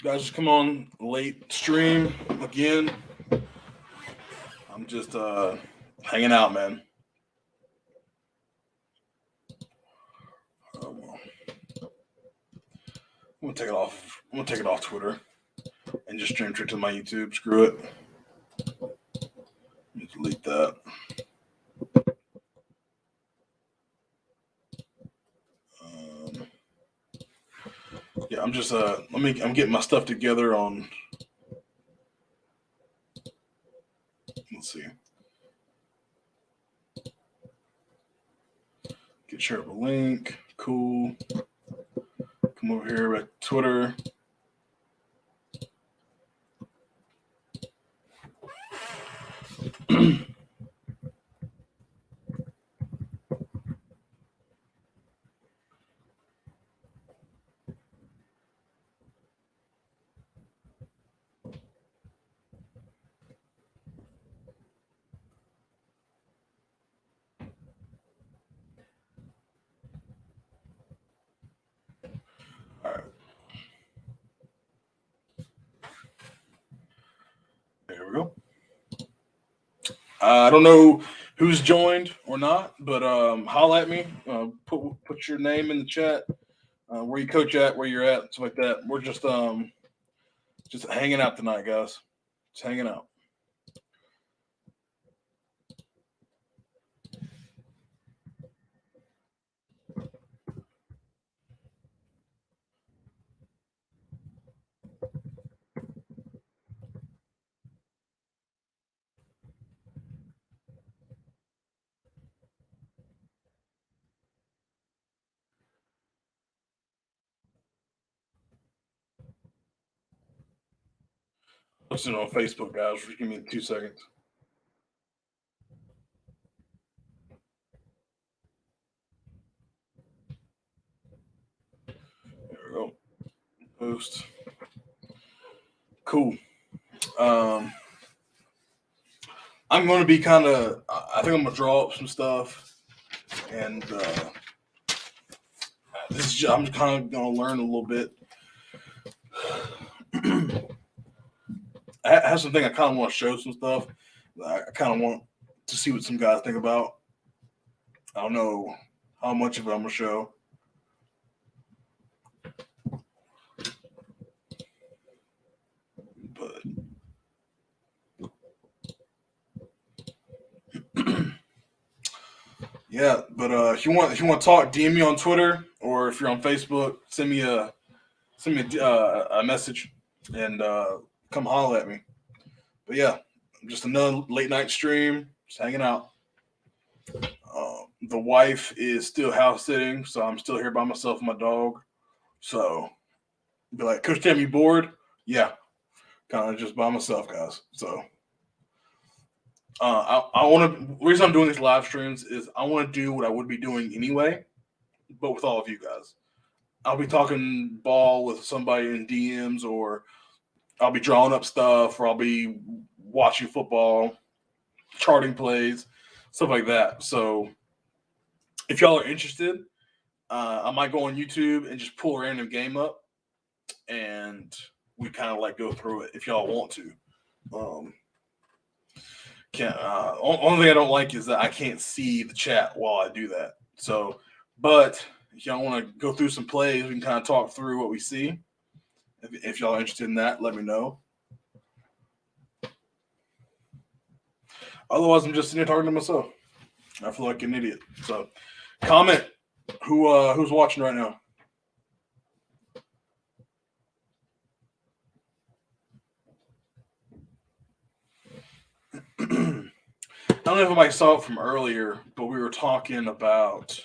Guys, just come on late stream again. I'm just hanging out, man. I'm gonna take it off. I'm gonna take it off Twitter and just stream straight to my YouTube. Screw it. Let me delete that. Um, yeah, I'm just I'm getting my stuff together on. Let's see. Get shareable link. Cool. Come over here at Twitter. All right. There we go. I don't know who's joined or not, but holla at me. Put your name in the chat. Where you coach at, where you're at, stuff like that. We're just hanging out tonight, guys. Just hanging out. Listen on Facebook, guys. Just give me 2 seconds. There we go. Post. Cool. I'm going to be kind of. I think I'm going to draw up some stuff, and I'm kind of going to learn a little bit. I have something I kind of want to show some stuff. I kind of want to see what some guys think about. I don't know how much of it I'm going to show. But yeah, but if you want to talk, DM me on Twitter, or if you're on Facebook, send me a message and come holler at me. But yeah, just another late night stream, just hanging out. The wife is still house sitting, so I'm still here by myself and my dog. So be like, Coach Tam, you bored? Yeah, kind of just by myself, guys. So I want to. The reason I'm doing these live streams is I want to do what I would be doing anyway, but with all of you guys. I'll be talking ball with somebody in DMs, or I'll be drawing up stuff, or I'll be watching football, charting plays, stuff like that. So if y'all are interested, I might go on YouTube and just pull a random game up, and we kind of like go through it if y'all want to. Only thing I don't like is that I can't see the chat while I do that. So, but if y'all want to go through some plays, we can kind of talk through what we see. If y'all are interested in that, let me know. Otherwise, I'm just sitting here talking to myself. I feel like an idiot. So, comment who's watching right now. I don't know if anybody saw it from earlier, but we were talking about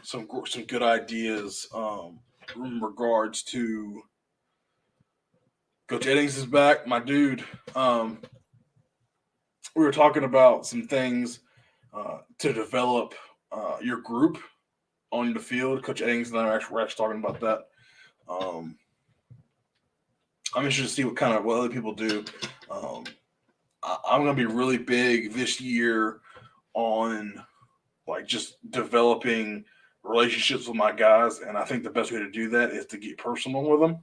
some good ideas in regards to Coach Eddings is back, my dude. We were talking about some things to develop your group on the field. Coach Eddings and I were actually talking about that. I'm interested to see what other people do. I'm going to be really big this year on like just developing relationships with my guys, and I think the best way to do that is to get personal with them.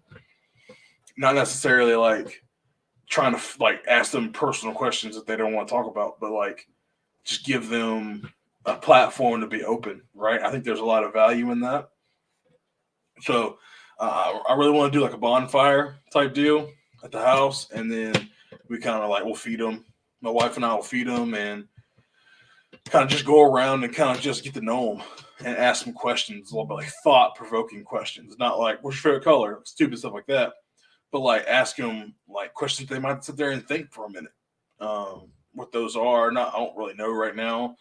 not necessarily like trying to like ask them personal questions that they don't want to talk about, but like just give them a platform to be open, right? I think there's a lot of value in that. So I really want to do like a bonfire type deal at the house, and then we kind of like we'll feed them. My wife and I will feed them and kind of just go around and kind of just get to know them and ask them questions, a little bit like thought provoking questions, not like what's your favorite color, stupid stuff like that, but like ask them like questions they might sit there and think for a minute. What those are, not I don't really know right now,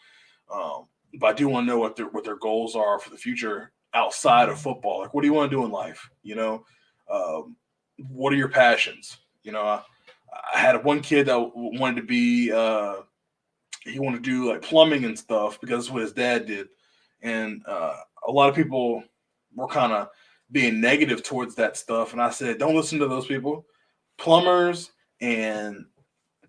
but I do want to know what their goals are for the future outside of football. Like, what do you want to do in life? What are your passions? I had one kid that wanted to be he wanted to do like plumbing and stuff because that's what his dad did, and a lot of people were kind of being negative towards that stuff, and I said, don't listen to those people. Plumbers and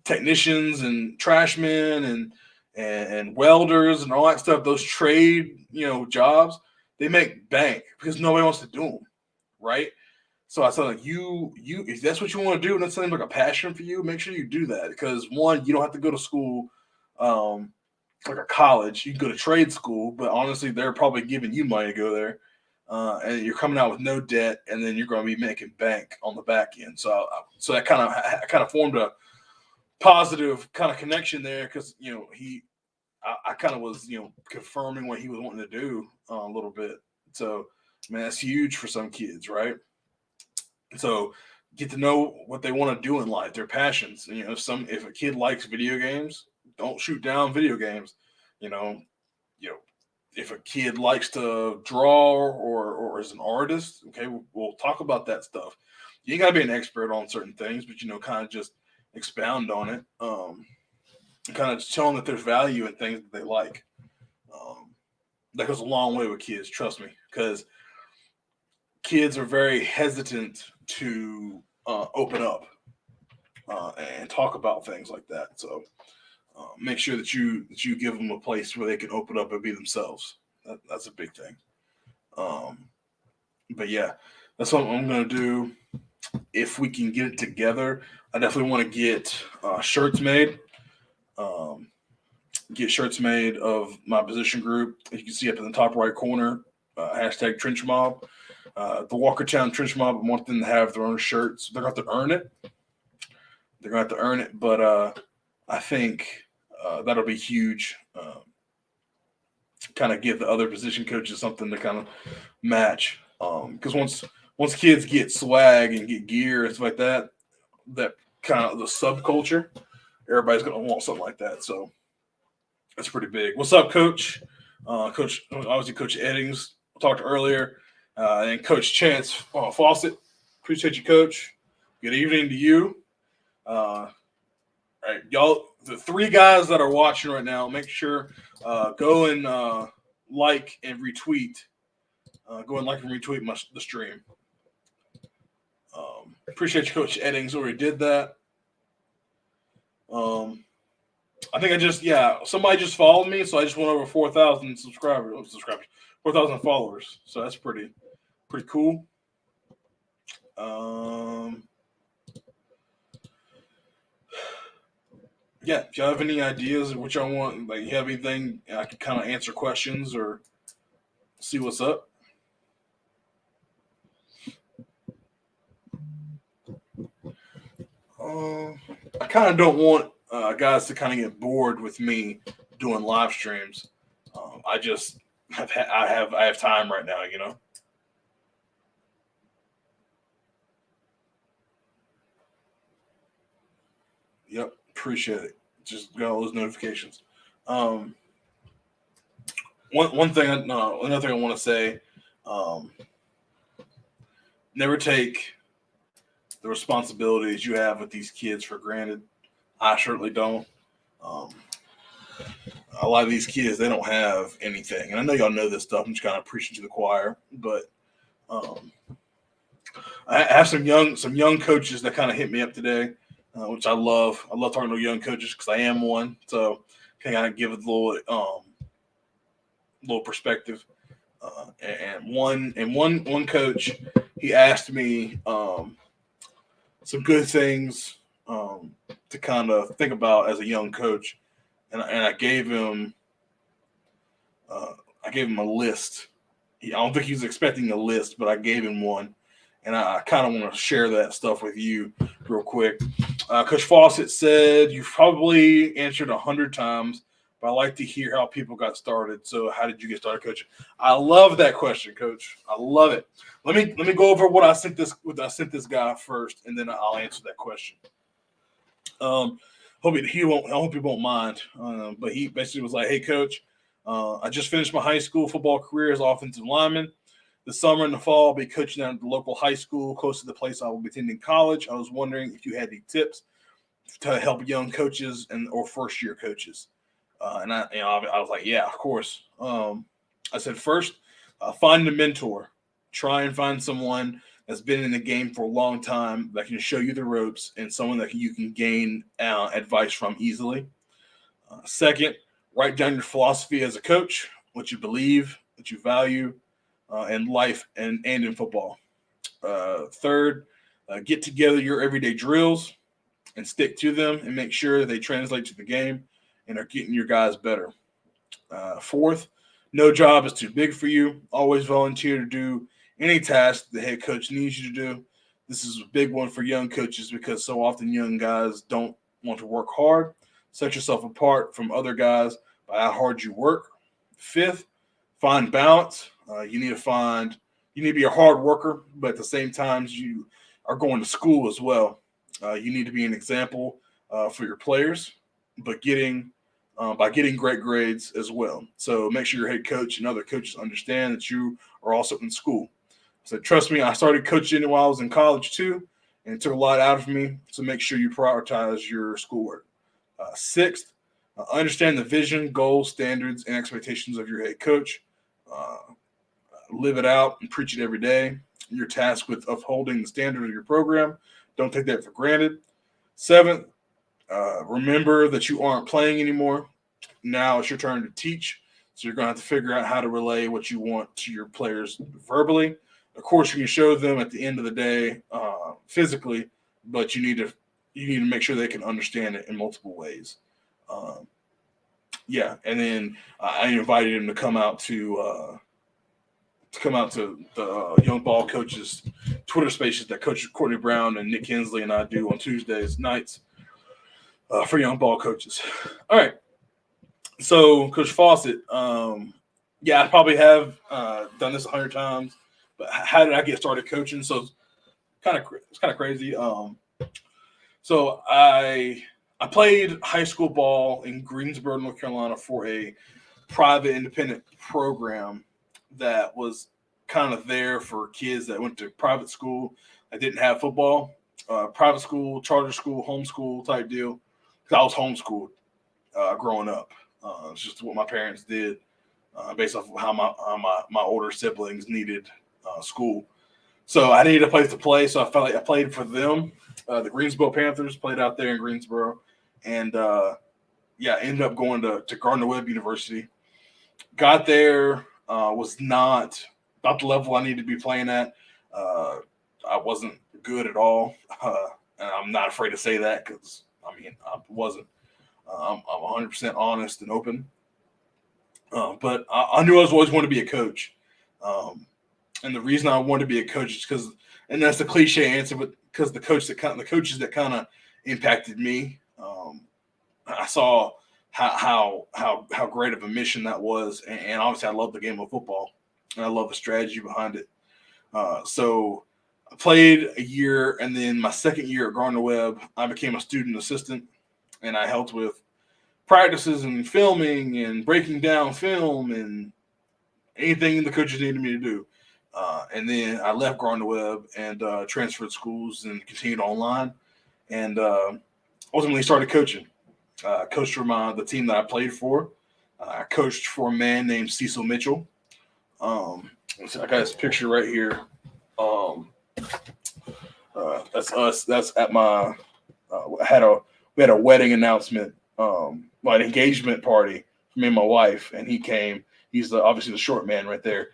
technicians and trashmen and welders and all that stuff, those trade jobs, they make bank because nobody wants to do them, right? So I said, like, you if that's what you want to do and that seems like a passion for you, make sure you do that, because one, you don't have to go to school like a college. You can go to trade school, but honestly, they're probably giving you money to go there, and you're coming out with no debt, and then you're going to be making bank on the back end. So that kind of formed a positive kind of connection there, because I kind of was confirming what he was wanting to do a little bit. So man, that's huge for some kids, right? So get to know what they want to do in life, their passions. If a kid likes video games, don't shoot down video games. You know, you know, if a kid likes to draw or is an artist, okay, we'll talk about that stuff. You ain't gotta be an expert on certain things, but kind of just expound on it. Kind of show them that there's value in things that they like. That goes a long way with kids, trust me, because kids are very hesitant to open up and talk about things like that. So make sure that you give them a place where they can open up and be themselves. That's a big thing. But yeah, that's what I'm gonna do. If we can get it together, I definitely want to get shirts made. Get shirts made of my position group. You can see up in the top right corner, hashtag Trench Mob. The Walkertown Trench Mob, I want them to have their own shirts. They're going to have to earn it. They're going to have to earn it, but I think that'll be huge. Kind of give the other position coaches something to kind of match. Because once kids get swag and get gear and stuff like that, that kind of the subculture, everybody's going to want something like that. So that's pretty big. What's up, Coach? Obviously, Coach Eddings, I talked earlier, and Coach Chance Fawcett. Appreciate you, Coach. Good evening to you. All right, y'all, the three guys that are watching right now, make sure go and like and retweet. Go and like and retweet the stream. Appreciate you, Coach Eddings. Already did that. I think somebody just followed me, so I just went over 4,000 subscribers, 4,000 followers. So that's pretty cool. Yeah, if you have any ideas of what y'all want, like you have anything, I can kind of answer questions or see what's up. I kind of don't want guys to kind of get bored with me doing live streams. I just I have time right now, Yep, appreciate it. Just got all those notifications. One thing, another thing I want to say, never take the responsibilities you have with these kids for granted. I certainly don't. A lot of these kids, they don't have anything, and I know y'all know this stuff. I'm just kind of preaching to the choir, but I have some young coaches that kind of hit me up today, which I love. I love talking to young coaches because I am one, so kind of give it a little perspective. And one coach, he asked me, some good things to kind of think about as a young coach, and I gave him a list. I don't think he was expecting a list, but I gave him one, and I kind of want to share that stuff with you real quick. Coach Fawcett said, "You've probably answered 100 times, but I like to hear how people got started. So, how did you get started coaching?" I love that question, Coach. I love it. Let me go over what I sent this guy first, and then I'll answer that question. I hope he won't mind. But he basically was like, "Hey, Coach, I just finished my high school football career as offensive lineman. The summer and the fall, I'll be coaching at the local high school close to the place I will be attending college. I was wondering if you had any tips to help young coaches or first year coaches." And I was like, "Yeah, of course." I said, first, find a mentor. Try and find someone that's been in the game for a long time that can show you the ropes and someone that you can gain advice from easily. Second, write down your philosophy as a coach, what you believe, what you value in life and in football. Third, get together your everyday drills and stick to them and make sure they translate to the game and are getting your guys better. Fourth, no job is too big for you. Always volunteer to do any task the head coach needs you to do. This is a big one for young coaches because so often young guys don't want to work hard. Set yourself apart from other guys by how hard you work. Fifth, find balance. You need to be a hard worker, but at the same time, you are going to school as well. You need to be an example for your players, but by getting great grades as well. So make sure your head coach and other coaches understand that you are also in school. So trust me, I started coaching while I was in college too, and it took a lot out of me. So make sure you prioritize your schoolwork. Sixth, understand the vision, goals, standards, and expectations of your head coach. Live it out and preach it every day. You're tasked with upholding the standard of your program. Don't take that for granted. Seventh, remember that you aren't playing anymore. Now it's your turn to teach. So you're going to have to figure out how to relay what you want to your players verbally. Of course, you can show them at the end of the day physically, but you need to make sure they can understand it in multiple ways. And then I invited him to come out to the young ball coaches Twitter spaces that Coach Courtney Brown and Nick Hensley and I do on Tuesdays nights for young ball coaches. All right. So Coach Fawcett, I probably have done this 100 times, but how did I get started coaching? So it's kind of crazy. So I played high school ball in Greensboro, North Carolina for a private independent program that was kind of there for kids that went to private school that didn't have football. Private school, charter school, homeschool type deal. Because I was homeschooled growing up. It's just what my parents did based off of how my older siblings needed school. So I needed a place to play, so I felt like I played for them. The Greensboro Panthers played out there in Greensboro. And, ended up going to Gardner-Webb University. Got there, was not about the level I needed to be playing at. I wasn't good at all. And I'm not afraid to say that because, I wasn't. I'm 100% honest and open. But I knew I was always wanted to be a coach. And the reason I wanted to be a coach is because, and that's the cliche answer, but because the coaches that kind of impacted me, I saw how great of a mission that was, and obviously I love the game of football, and I love the strategy behind it. So I played a year, and then my second year at Gardner-Webb, I became a student assistant, and I helped with practices and filming and breaking down film and anything the coaches needed me to do. And then I left Gardner-Webb and transferred schools and continued online, and ultimately started coaching. Coached for the team that I played for. I coached for a man named Cecil Mitchell. So I got this picture right here. That's us. That's at my. We had a wedding announcement, an engagement party for me and my wife, and he came. He's obviously the short man right there.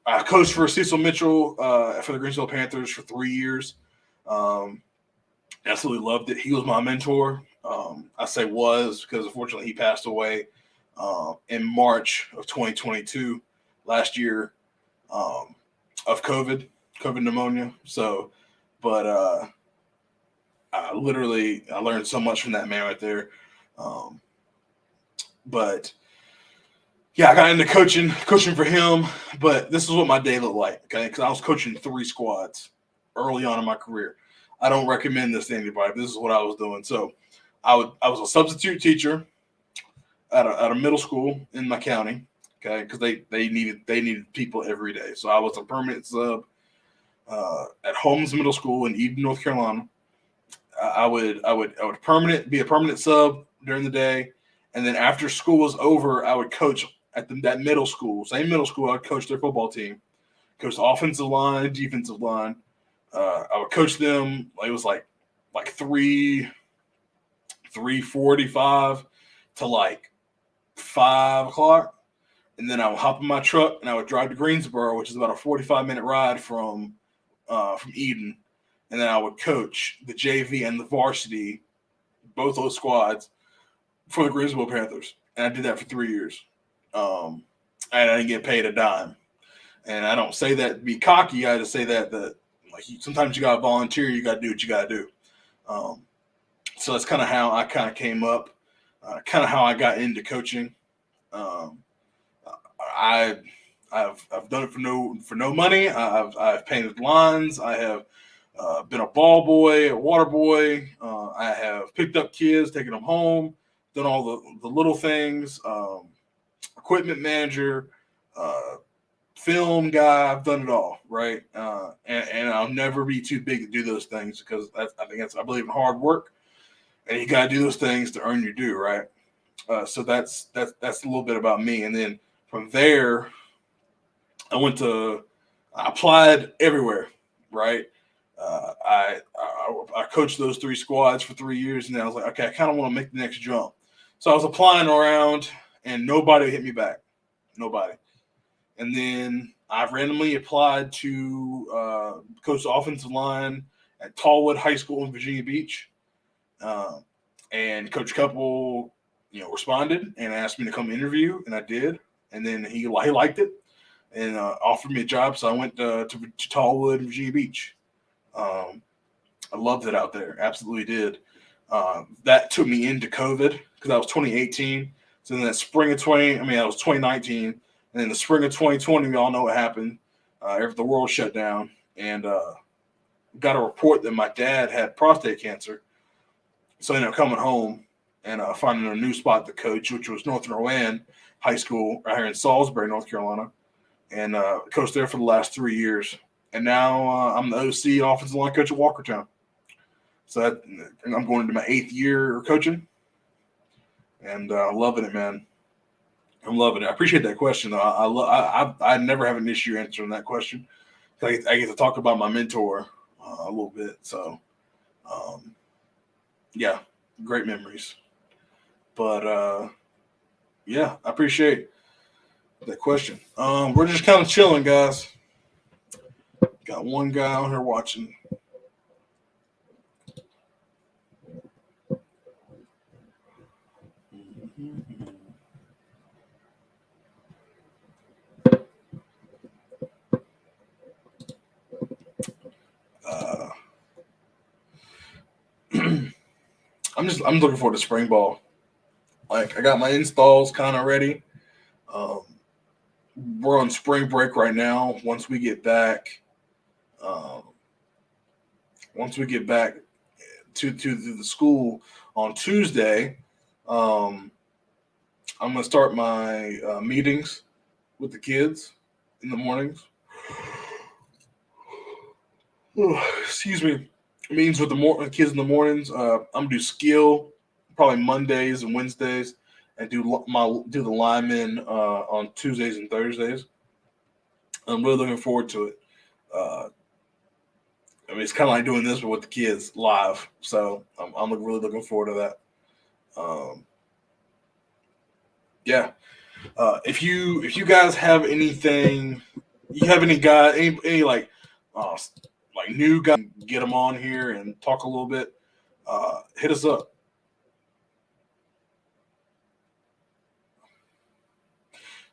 I coached for Cecil Mitchell for the Greensboro Panthers for 3 years. Absolutely loved it. He was my mentor. I say was because unfortunately he passed away in March of 2022 last year of COVID pneumonia. So, but I learned so much from that man right there. But yeah, I got into coaching for him. But this is what my day looked like, okay? Because I was coaching 3 squads early on in my career. I don't recommend this to anybody. This is what I was doing. So I was a substitute teacher at a middle school in my county, okay? Because they needed people every day. So I was a permanent sub at Holmes Middle School in Eden, North Carolina. I would be a permanent sub during the day, and then after school was over, I would coach at that middle school, same middle school. I'd coach their football team, coach the offensive line, defensive line. I would coach them. It was like 3:45 to like 5 o'clock, and then I would hop in my truck and I would drive to Greensboro, which is about a 45-minute ride from Eden. And then I would coach the JV and the varsity, both those squads, for the Greensboro Panthers. And I did that for 3 years. And I didn't get paid a dime. And I don't say that to be cocky. I just say that like sometimes you got to volunteer. You got to do what you got to do. So that's kind of how I kind of came up, kind of how I got into coaching. I've done it for no money. I've painted lines. I have been a ball boy, a water boy. I have picked up kids, taken them home, done all the little things. Equipment manager, film guy. I've done it all, right? And I'll never be too big to do those things because I believe in hard work, and you got to do those things to earn your due, right? So that's a little bit about me, and then from there, I applied everywhere, right? I coached those 3 squads for 3 years, and then I was like, okay, I kind of want to make the next jump. So I was applying around, and nobody hit me back. Nobody. And then I randomly applied to coach the offensive line at Tallwood High School in Virginia Beach. And Coach Couple, responded and asked me to come interview, and I did. And then he liked it and offered me a job. So I went to Tallwood, Virginia Beach. I loved it out there. Absolutely did. That took me into COVID because that was 2018. So then that spring of that was 2019. And then the spring of 2020, we all know what happened. The world shut down, and got a report that my dad had prostate cancer. So I ended up coming home and finding a new spot to coach, which was Northern Rowan High School right here in Salisbury, North Carolina. And coached there for the last 3 years. And now I'm the OC and offensive line coach at Walkertown. So I'm going into my 8th year coaching, and loving it, man. I'm loving it. I appreciate that question, though. I never have an issue answering that question. I get to talk about my mentor a little bit. So, yeah, great memories. But yeah, I appreciate that question. We're just kind of chilling, guys. Got one guy on here watching. I'm looking forward to spring ball. Like, I got my installs kind of ready. We're on spring break right now. Once we get back to the school on Tuesday, I'm gonna start my meetings with the kids in the mornings. Excuse me. Meetings with the kids in the mornings. I'm gonna do skill probably Mondays and Wednesdays, and do the linemen on Tuesdays and Thursdays. I'm really looking forward to it. It's kind of like doing this, but with the kids live. So I'm really looking forward to that. Yeah. If you guys have anything, You have any guy, any like new guy, get them on here and talk a little bit? Hit us up.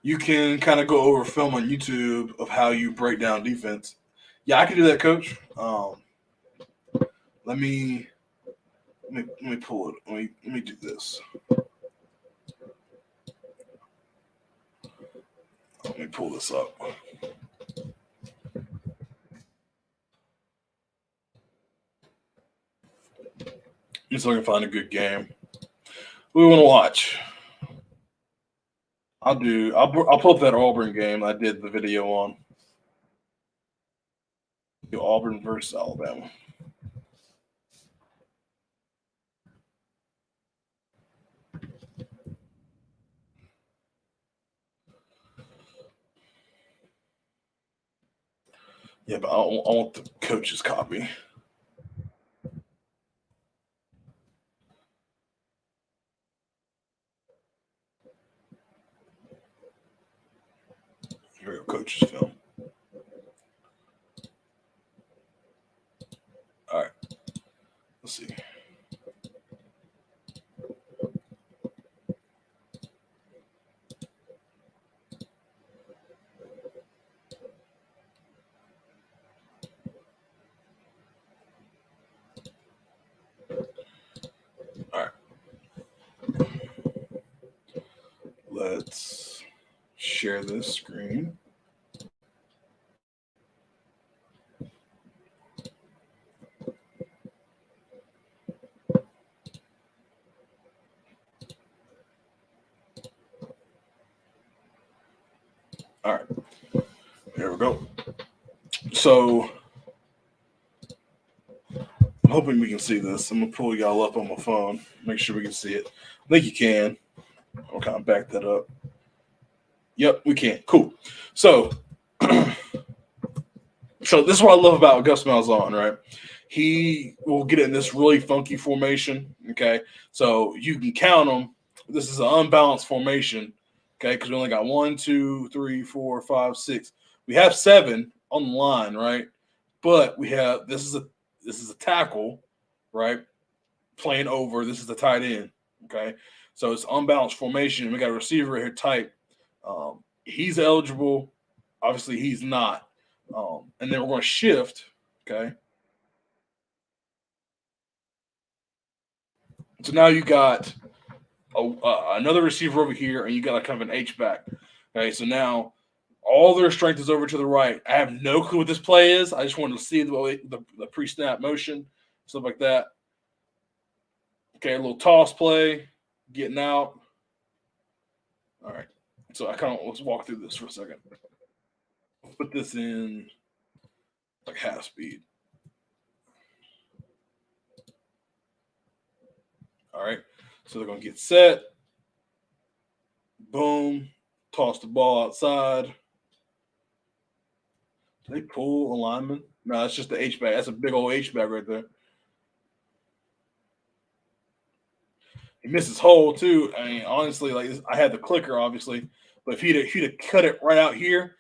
You can kind of go over film on YouTube of how you break down defense. Yeah, I can do that, Coach. Let me pull it. Let me do this. Let me pull this up. So I can find a good game. We want to watch. I'll pull up that Auburn game I did the video on. Auburn versus Alabama. Yeah, but I want the coach's copy. Here we go, coach's film. All right. Let's see. All right. Let's share this screen. All right. Here we go. So I'm hoping we can see this. I'm gonna pull y'all up on my phone, make sure we can see it. I think you can. I'll kind of back that up. Yep, we can. Cool. So, so this is what I love about Gus Malzahn, right? He will get in this really funky formation. Okay, so you can count them. This is an unbalanced formation. Okay, because we only got 1, 2, 3, 4, 5, 6. We have 7 on the line, right? But we have this is a tackle, right? Playing over. This is the tight end. Okay, so it's unbalanced formation. We got a receiver here type. He's eligible. Obviously, he's not. And then we're going to shift. Okay. So now you got another receiver over here, and you got a kind of an H back. Okay. So now all their strength is over to the right. I have no clue what this play is. I just wanted to see the pre-snap motion, stuff like that. Okay, a little toss play, getting out. All right. So let's walk through this for a second. Let's put this in like half speed. All right. So they're going to get set. Boom. Toss the ball outside. Did they pull a lineman? No, that's just the H-back. That's a big old H-back right there. He missed his hole, too. I mean, honestly, like I had the clicker, obviously. But if he'd have cut it right out here,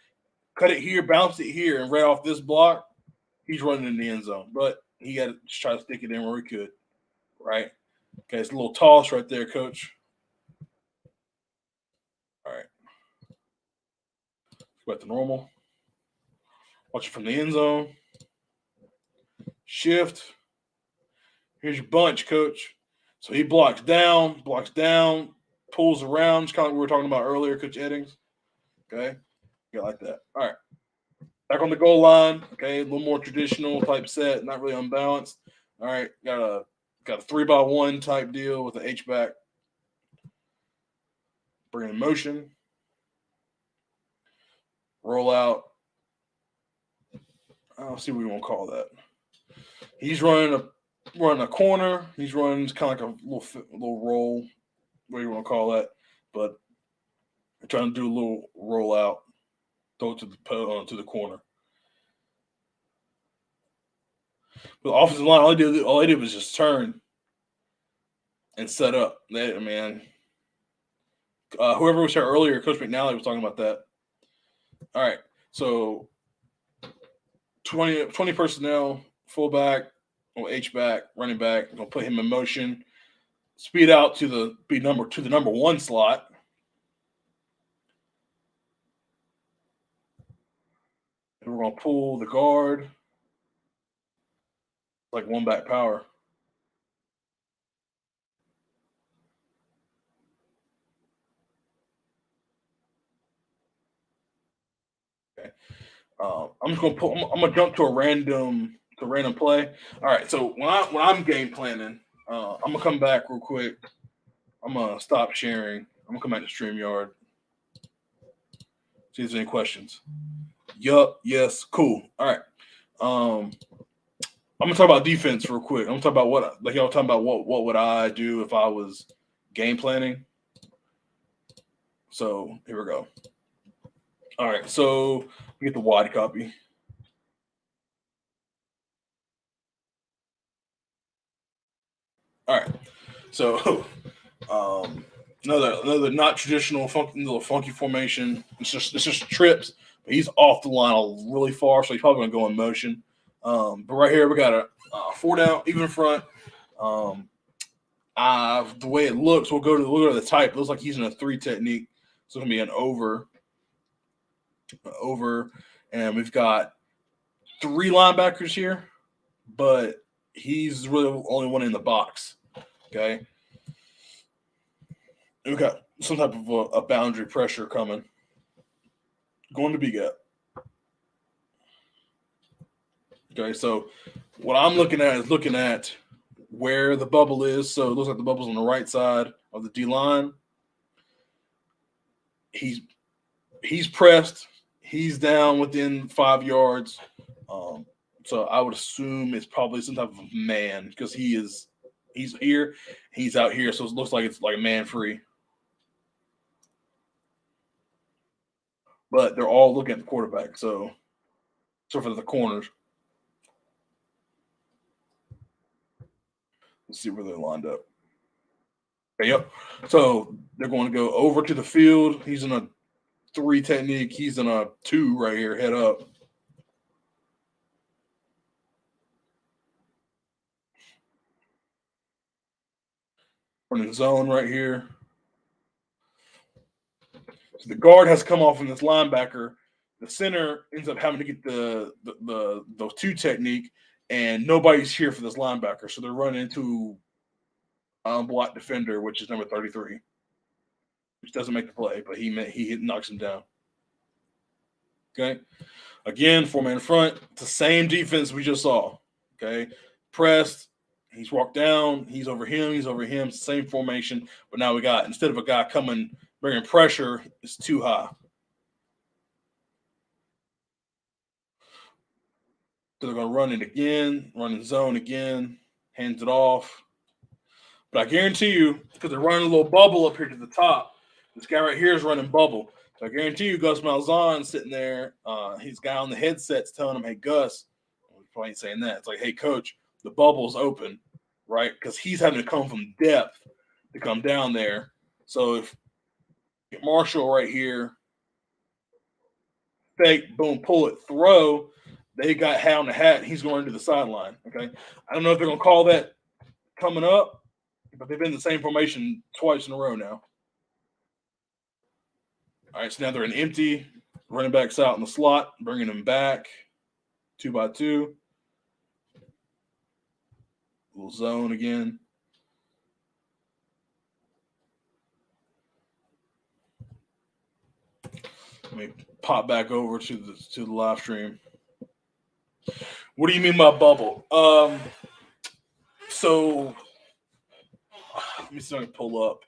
cut it here, bounced it here, and right off this block, he's running in the end zone. But he got to try to stick it in where he could, right? Okay, it's a little toss right there, coach. All right. Go back to normal. Watch it from the end zone. Shift. Here's your bunch, coach. So he blocks down, pulls around. Just kind of like we were talking about earlier, Coach Eddings. Okay. Yeah, like that. All right. Back on the goal line. Okay. A little more traditional type set, not really unbalanced. All right. Got a 3-by-1 type deal with the H-back. Bring in motion. Roll out. I'll see what we want to call that. He's running a corner. He's running kind of like a little roll, what do you want to call that? But I'm trying to do a little roll out, throw it to the corner. But the offensive line, all I did was just turn and set up. Whoever was here earlier, Coach McNally was talking about that. All right, so 20 personnel, fullback, or H back, running back. Gonna put him in motion. Speed out to the number one slot. And we're gonna pull the guard like one back power. Okay. I'm just gonna pull. I'm gonna jump to a random play. All right. So when I'm game planning, I'm gonna come back real quick. I'm gonna stop sharing. I'm gonna come back to StreamYard. See if there's any questions. Yup. Yes. Cool. All right. I'm gonna talk about defense real quick. I'm gonna talk about like y'all talking about what would I do if I was game planning. So here we go. All right. So we get the wide copy. All right. So another not traditional little funky formation. It's just trips. But he's off the line really far, so he's probably gonna go in motion. But right here we got a 4 down, even front. The way it looks, we'll go to the type. It looks like he's in a 3 technique. So it's gonna be an over, and we've got 3 linebackers here, but he's really the only one in the box. Okay, and we've got some type of a boundary pressure coming, going to B gap. Okay, so what I'm looking at is looking at where the bubble is. So it looks like the bubble's on the right side of the D line. He's pressed. He's down within 5 yards. So I would assume it's probably some type of man because he's here, he's out here. So it looks like it's like man free. But they're all looking at the quarterback. So for the corners. Let's see where they're lined up. Okay, yep. So they're going to go over to the field. He's in a 3 technique. He's in a 2 right here, head up. Running zone right here. So the guard has come off in this linebacker. The center ends up having to get the 2 technique, and nobody's here for this linebacker. So they're running into block defender, which is number 33, which doesn't make the play, but he knocks him down. Okay. Again, 4-man front. It's the same defense we just saw. Okay. Pressed. He's walked down. He's over him. He's over him. Same formation. But now we got, instead of a guy coming, bringing pressure, it's too high. So they're going to run it again, run the zone again, hands it off. But I guarantee you, because they're running a little bubble up here to the top, this guy right here is running bubble. So I guarantee you, Gus Malzahn's sitting there. He's got on the headsets telling him, "Hey, Gus," he probably ain't saying that. It's like, "Hey, coach, the bubble's open," right? Because he's having to come from depth to come down there. So if Marshall right here, fake, boom, pull it, throw, they got hat on the hat. He's going to the sideline. Okay, I don't know if they're going to call that coming up, but they've been in the same formation twice in a row now. All right, so now they're in empty. Running backs out in the slot, bringing them back 2 by 2. Little zone again. Let me pop back over to the live stream. What do you mean by bubble? So let me see if I can pull up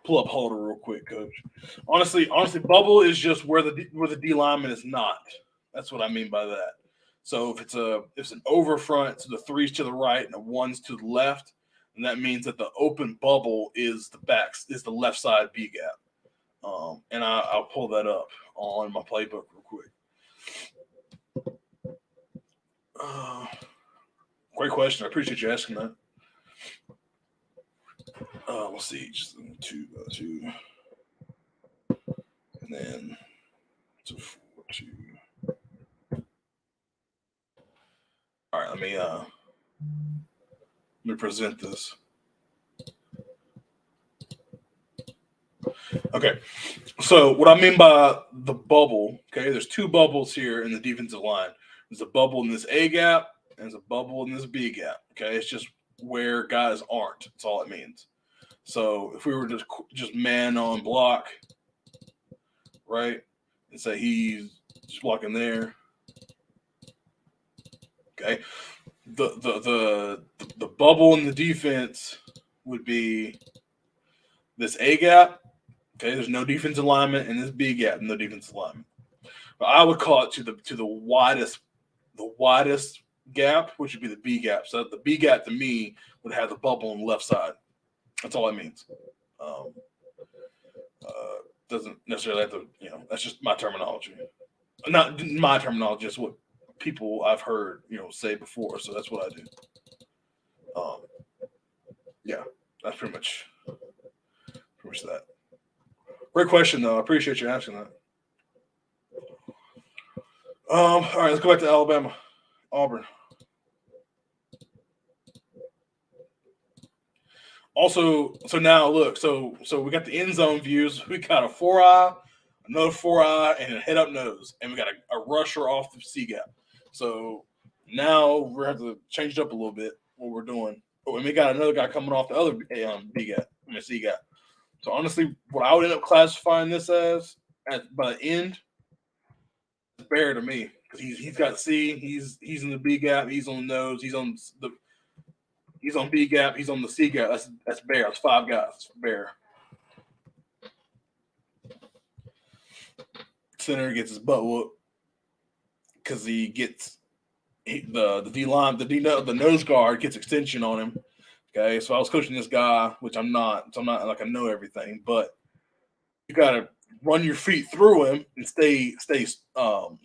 Holder real quick, coach. Honestly, bubble is just where the D lineman is not. That's what I mean by that. So if it's an over front, so the 3's to the right and the 1's to the left, and that means that the open bubble is the left side B gap. And I'll pull that up on my playbook real quick. Great question. I appreciate you asking that. Let's see, just 2 by 2, and then 4 2. Let me present this. Okay, so what I mean by the bubble, okay, there's two bubbles here in the defensive line. There's a bubble in this A gap, and there's a bubble in this B gap. Okay, it's just where guys aren't. That's all it means. So if we were just man on block, right, and say he's just blocking there, okay, the bubble in the defense would be this A gap. Okay, there's no defensive alignment, and this B gap, no defensive alignment. But I would call it to the widest gap, which would be the B gap. So the B gap to me would have the bubble on the left side. That's all it means. Doesn't necessarily have to, that's just my terminology. Not my terminology, just what people I've heard, say before. So that's what I do. Yeah, that's pretty much that. Great question, though. I appreciate you asking that. All right, let's go back to Alabama, Auburn. Also, so now look, so we got the end zone views. We got a 4-eye, another 4-eye, and a head-up nose, and we got a rusher off the C gap. So now we're going to have to change it up a little bit what we're doing. Oh, and we got another guy coming off the other B gap, C gap. So honestly, what I would end up classifying this as by the end, is Bear to me, because he's got C, he's in the B gap, he's on the nose, he's on B gap, he's on the C gap. That's Bear. That's 5 guys. That's Bear. Center gets his butt whooped because he gets the D line, the nose guard gets extension on him. Okay, so I was coaching this guy, which I'm not. So I'm not like I know everything, but you got to run your feet through him and stay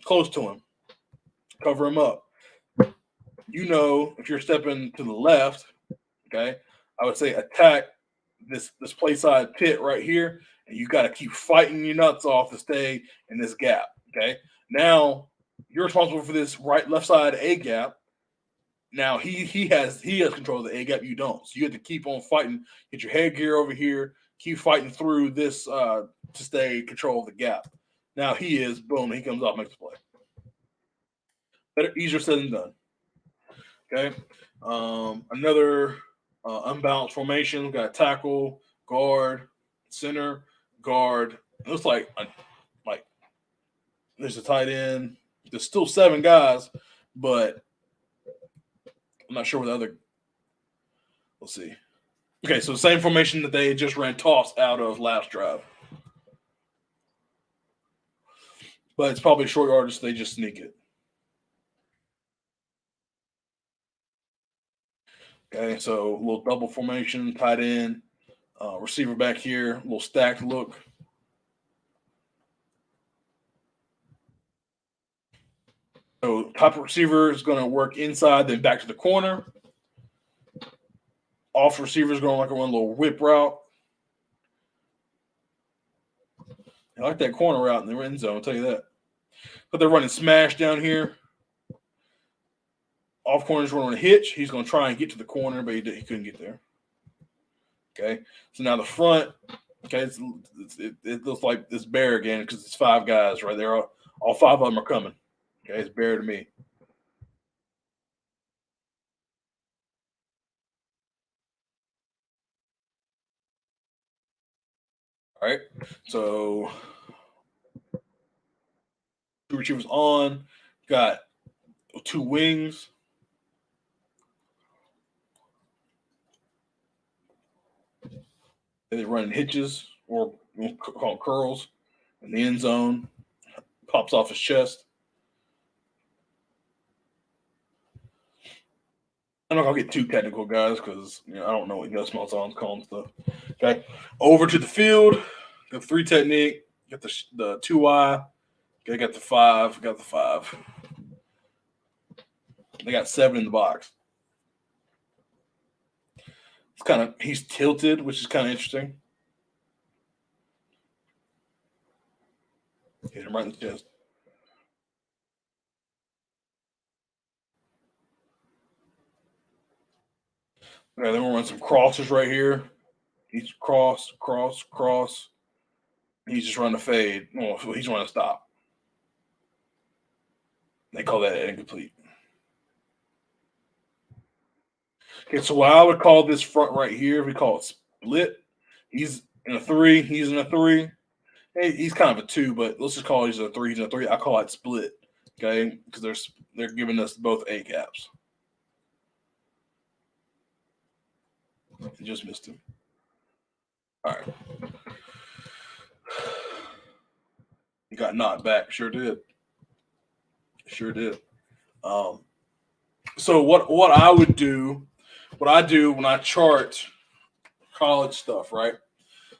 close to him, cover him up. If you're stepping to the left, okay, I would say attack this play side pit right here, and you got to keep fighting your nuts off to stay in this gap. Okay, now you're responsible for this left side A gap. Now he has control of the A gap. You don't, so you have to keep on fighting. Get your headgear over here. Keep fighting through this to stay control of the gap. Now he comes off, makes the play. Better, easier said than done. Okay, another unbalanced formation. We've got tackle, guard, center, guard. It looks like there's a tight end. There's still 7 guys, but I'm not sure what the other. We'll see. Okay, so the same formation that they just ran toss out of last drive. But it's probably short yardage, so they just sneak it. Okay, so a little double formation, tight end, receiver back here, a little stacked look. So top receiver is going to work inside, then back to the corner. Off receiver is going to run a little whip route. I like that corner route in the end zone, I'll tell you that. But they're running smash down here. Off corner's running a hitch. He's going to try and get to the corner, but he couldn't get there. Okay, so now the front. Okay, it looks like this Bear again because it's 5 guys right there. All 5 of them are coming. Okay, it's Bear to me. All right, so 2 receivers on. Got 2 wings. They're running hitches or we'll call them curls in the end zone. Pops off his chest. I'm not gonna get too technical, guys, because I don't know what Gus Malzahn's calling stuff. Okay, over to the field. Got the 3 technique. Got the 2-eye. Okay, got the 5. Got the 5. They got 7 in the box. It's he's tilted, which is kind of interesting. Hit him right in the chest. Yeah, then we'll run some crosses right here. He's cross, cross, cross. He's just running a fade. Well, he's running a stop. They call that incomplete. Okay, so what I would call this front right here, we call it split. He's in a three. He's in a three. Hey, he's kind of a two, but let's just call it he's a three. He's a three. I call it split. Okay, because they're giving us both A gaps. He just missed him. All right. He got knocked back. Sure did. Sure did. So what I would do, what I do when I chart college stuff, right?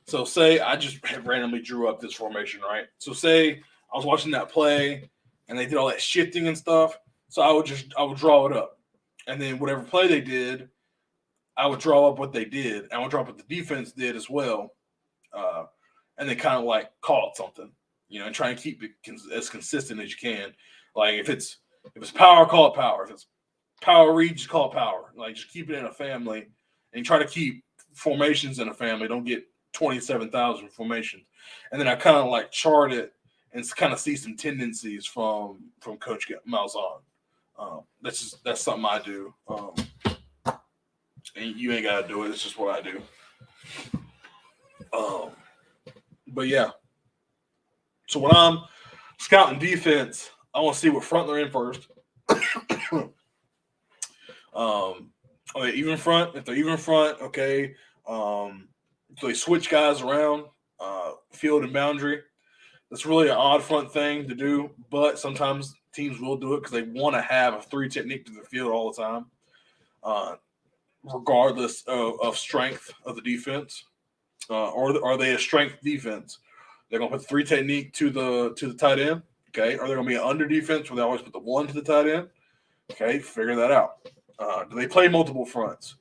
So say I just randomly drew up this formation, right? So say I was watching that play and they did all that shifting and stuff. So I would draw it up. And then whatever play they did, I would draw up what they did. And I would draw up what the defense did as well. And then kind of like call it something, and try and keep it as consistent as you can. Like if it's power, call it power. If it's power read, just call it power. Like just keep it in a family and try to keep formations in a family. Don't get 27,000 formations. And then I kind of like chart it and kind of see some tendencies from Coach Malzahn. That's something I do. And you ain't got to do it. It's just what I do. But yeah. So when I'm scouting defense, I want to see what front they're in first. Are they even front? If they're even front, okay. So they switch guys around, field and boundary. That's really an odd front thing to do, but sometimes teams will do it because they want to have a three technique to the field all the time, regardless of strength of the defense. Or are they a strength defense? They're gonna put the three technique to the tight end. Okay, are they gonna be an under defense where they always put the one to the tight end? Okay, figure that out. Do they play multiple fronts?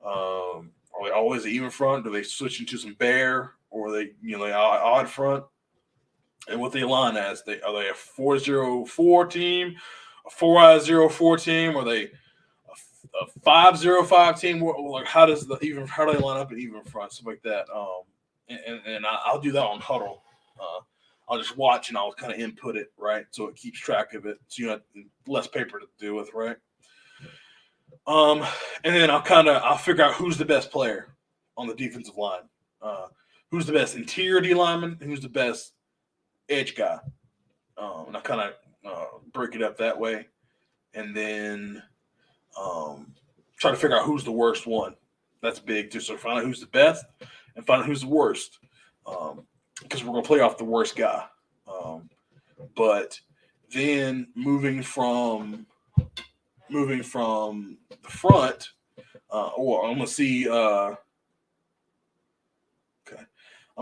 Are they always an even front? Do they switch into some bear or are they odd front? And what they align as? Are they a 4-0-4 team, a 4-0-4 team? Are they a 5-0-5 team? Like how do they line up in even front, stuff like that? And I'll do that on Huddle. I'll just watch and I'll kind of input it, right? So it keeps track of it. So you have less paper to deal with, right? And then I'll figure out who's the best player on the defensive line. Who's the best interior D lineman? Who's the best edge guy? And I kind of break it up that way. And then try to figure out who's the worst one. That's big too. So find out who's the best and find out who's the worst. Because we're going to play off the worst guy. But then moving from the front, or I'm going to see I'm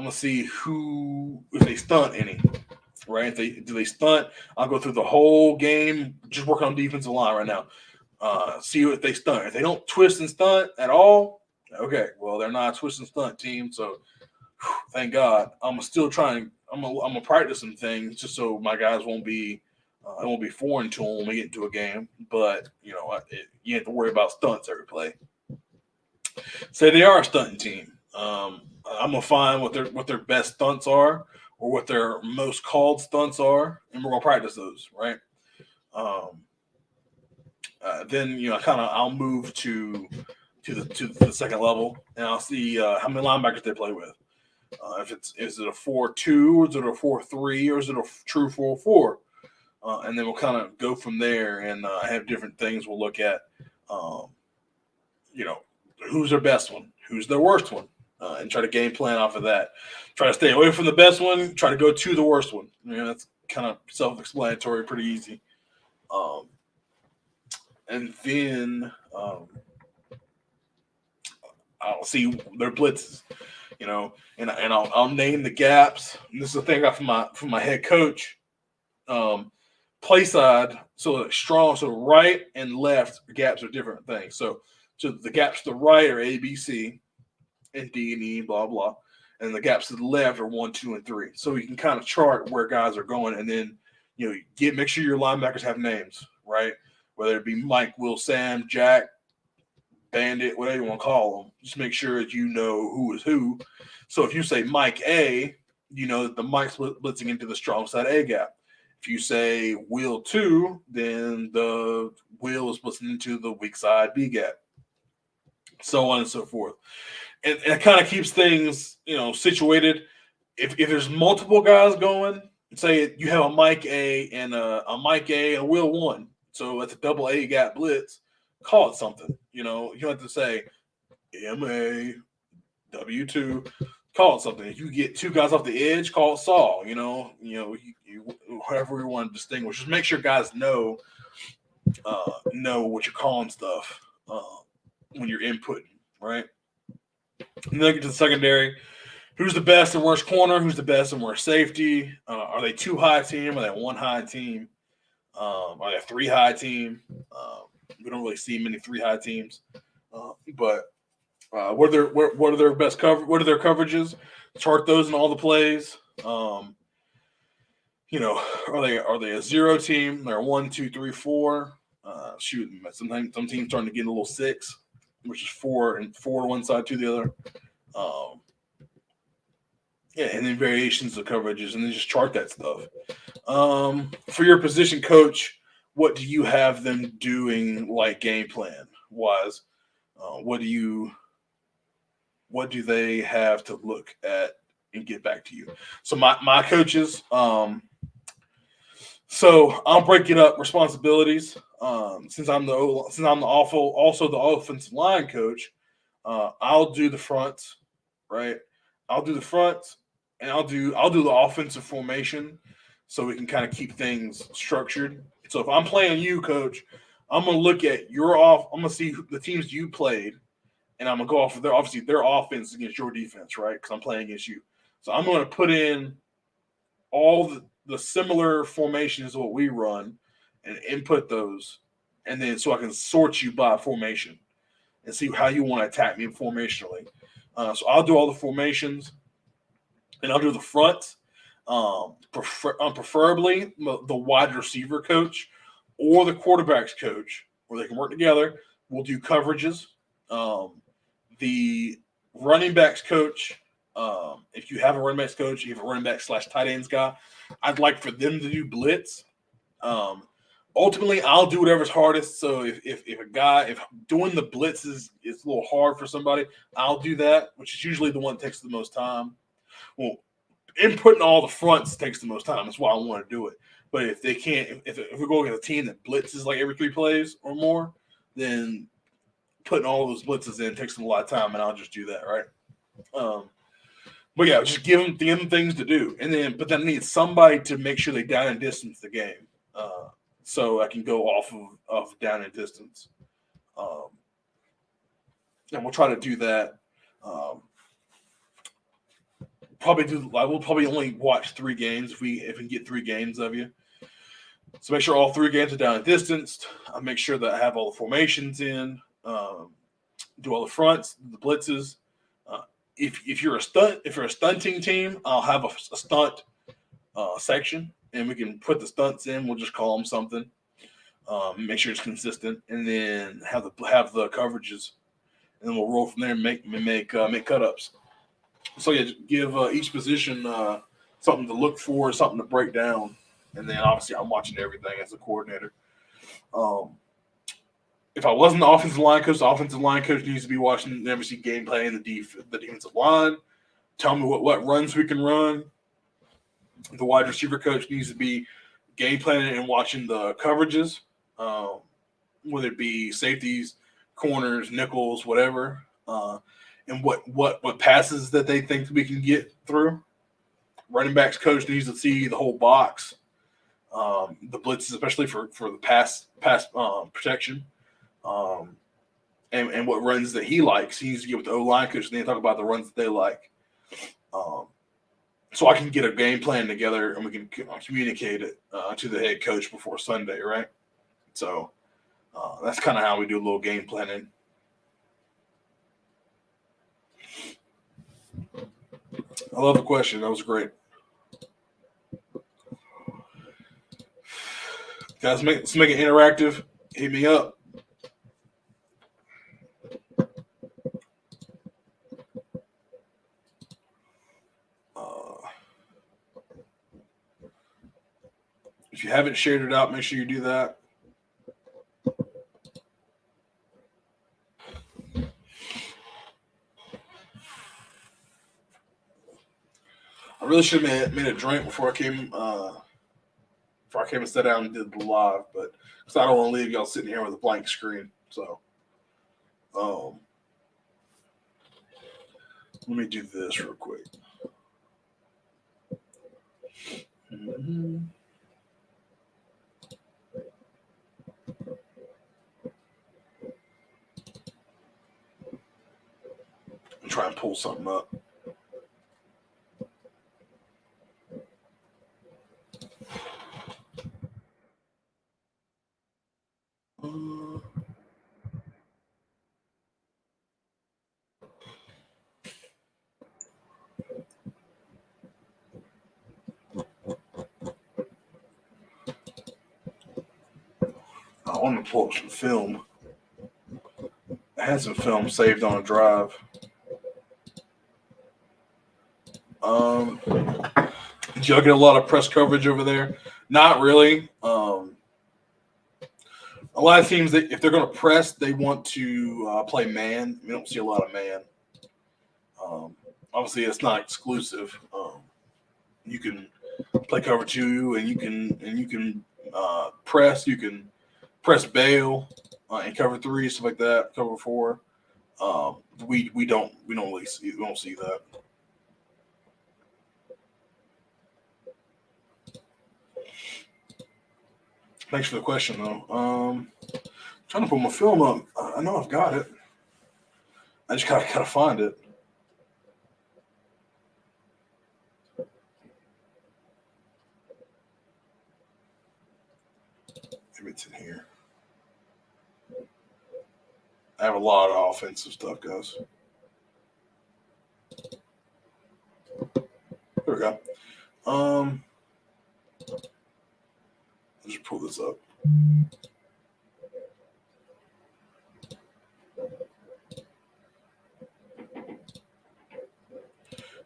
going to see if they stunt any, right? If do they stunt? I'll go through the whole game, just working on defensive line right now. See if they stunt. If they don't twist and stunt at all, okay, well they're not a twist and stunt team, so thank God. I'm still trying. I'm gonna practice some things just so my guys won't be foreign to them when we get into a game. But you have to worry about stunts every play. Say they are a stunting team. I'm gonna find what their best stunts are or what their most called stunts are, and we're gonna practice those, right? Then I'll move to the second level, and I'll see how many linebackers they play with. Is it a 4-2, or is it a 4-3, or is it a true 4-4? And then we'll kind of go from there and have different things we'll look at. Who's their best one, who's their worst one, and try to game plan off of that. Try to stay away from the best one. Try to go to the worst one. That's kind of self-explanatory, pretty easy. And then I'll see their blitzes, and I'll name the gaps. And this is the thing I got from my head coach. Play side, so strong, so right and left gaps are different things. So the gaps to the right are A, B, C, and D and E, blah blah, and the gaps to the left are 1, 2, and 3. So you can kind of chart where guys are going, and then make sure your linebackers have names, right? Whether it be Mike, Will, Sam, Jack, bandit, whatever you want to call them. Just make sure that you know who is who. So if you say Mike A, you know that the Mike's blitzing into the strong side A gap. If you say Will 2, then the Will is blitzing into the weak side B gap. So on and so forth. And it kind of keeps things, situated. If there's multiple guys going, say you have a Mike A and a Mike A and a Will 1. So that's a double A gap blitz. Call it something. You don't have to say MA, W2. Call it something. If you get two guys off the edge, call it Saul. Whoever you want to distinguish. Just make sure guys know what you're calling stuff when you're inputting, right? And then get to the secondary. Who's the best and worst corner? Who's the best and worst safety? Are they two high team? Are they one high team? Are they a three high team? We don't really see many three high teams, but what are their best cover? What are their coverages? Chart those in all the plays. Are they a zero team? They're a 1, 2, 3, 4. Sometimes some teams starting to get a little 6, which is 4 to one side, 2 the other. And then variations of coverages, and then just chart that stuff. For your position coach, what do you have them doing, like game plan wise? What do they have to look at and get back to you? So my coaches, so I'll break it up responsibilities. Since I'm also the offensive line coach, I'll do the front, right? I'll do the front, and I'll do the offensive formation, so we can kind of keep things structured. So if I'm playing you, coach, I'm gonna look at I'm gonna see the teams you played, and I'm gonna go off of their offense against your defense, right? Because I'm playing against you. So I'm gonna put in all the similar formations of what we run and input those, and then so I can sort you by formation and see how you want to attack me formationally. So I'll do all the formations, and I'll do the front. Preferably the wide receiver coach or the quarterbacks coach, where they can work together. We'll do coverages. The running backs coach, if you have a running backs coach, you have a running back / tight ends guy, I'd like for them to do blitz. Ultimately, I'll do whatever's hardest. So if doing the blitz is a little hard for somebody, I'll do that, which is usually the one that takes the most time. Well, inputting all the fronts takes the most time. That's why I want to do it. But if they can't, if we're going against a team that blitzes like every 3 plays or more, then putting all those blitzes in takes them a lot of time, and I'll just do that, right? But yeah, just give them things to do, but then I need somebody to make sure they down and distance the game, so I can go off of down and distance, and we'll try to do that. We'll probably only watch 3 games if we can get 3 games of you. So make sure all 3 games are down and distanced. I make sure that I have all the formations in. Do all the fronts, the blitzes. If you're a stunting team, I'll have a stunt section, and we can put the stunts in. We'll just call them something. Make sure it's consistent, and then have the coverages, and then we'll roll from there and make cut-ups. So yeah, give each position something to look for, something to break down, and then obviously I'm watching everything as a coordinator. If I wasn't the offensive line coach needs to be watching every game plan, the defensive line. Tell me what runs we can run. The wide receiver coach needs to be game planning and watching the coverages, whether it be safeties, corners, nickels, whatever, and what passes that they think we can get through. Running backs coach needs to see the whole box, the blitzes, especially for the pass protection. And what runs that he likes. He needs to get with the O-line coach and then talk about the runs that they like. So I can get a game plan together and we can communicate it to the head coach before Sunday, right? So that's kind of how we do a little game planning. I love the question. That was great. Guys, let's make it interactive. Hit me up. If you haven't shared it out, make sure you do that. I really should have made a drink before I came and sat down and did the live, but because I don't want to leave y'all sitting here with a blank screen. So, let me do this real quick. Mm-hmm. Try and pull something up. I want to pull up some film. I had some film saved on a drive. Did y'all get a lot of press coverage over there? Not really. A lot of teams, if they're going to press, they want to play man. We don't see a lot of man. Obviously, it's not exclusive. You can play cover two, and you can press. You can press bail and cover three, stuff like that. Cover four. We don't really see that. Thanks for the question, though. Trying to put my film up. I know I've got it. I just gotta find it. Maybe it's in here. I have a lot of offensive stuff, guys. There we go. I'll just pull this up.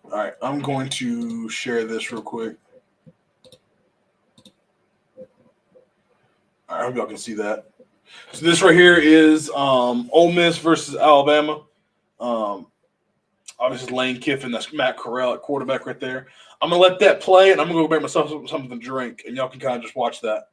All right, I'm going to share this real quick. All right, I hope y'all can see that. So this right here is Ole Miss versus Alabama. Obviously, Lane Kiffin. That's Matt Corral at quarterback right there. I'm going to let that play, and I'm going to go make myself something to drink, and y'all can kind of just watch that.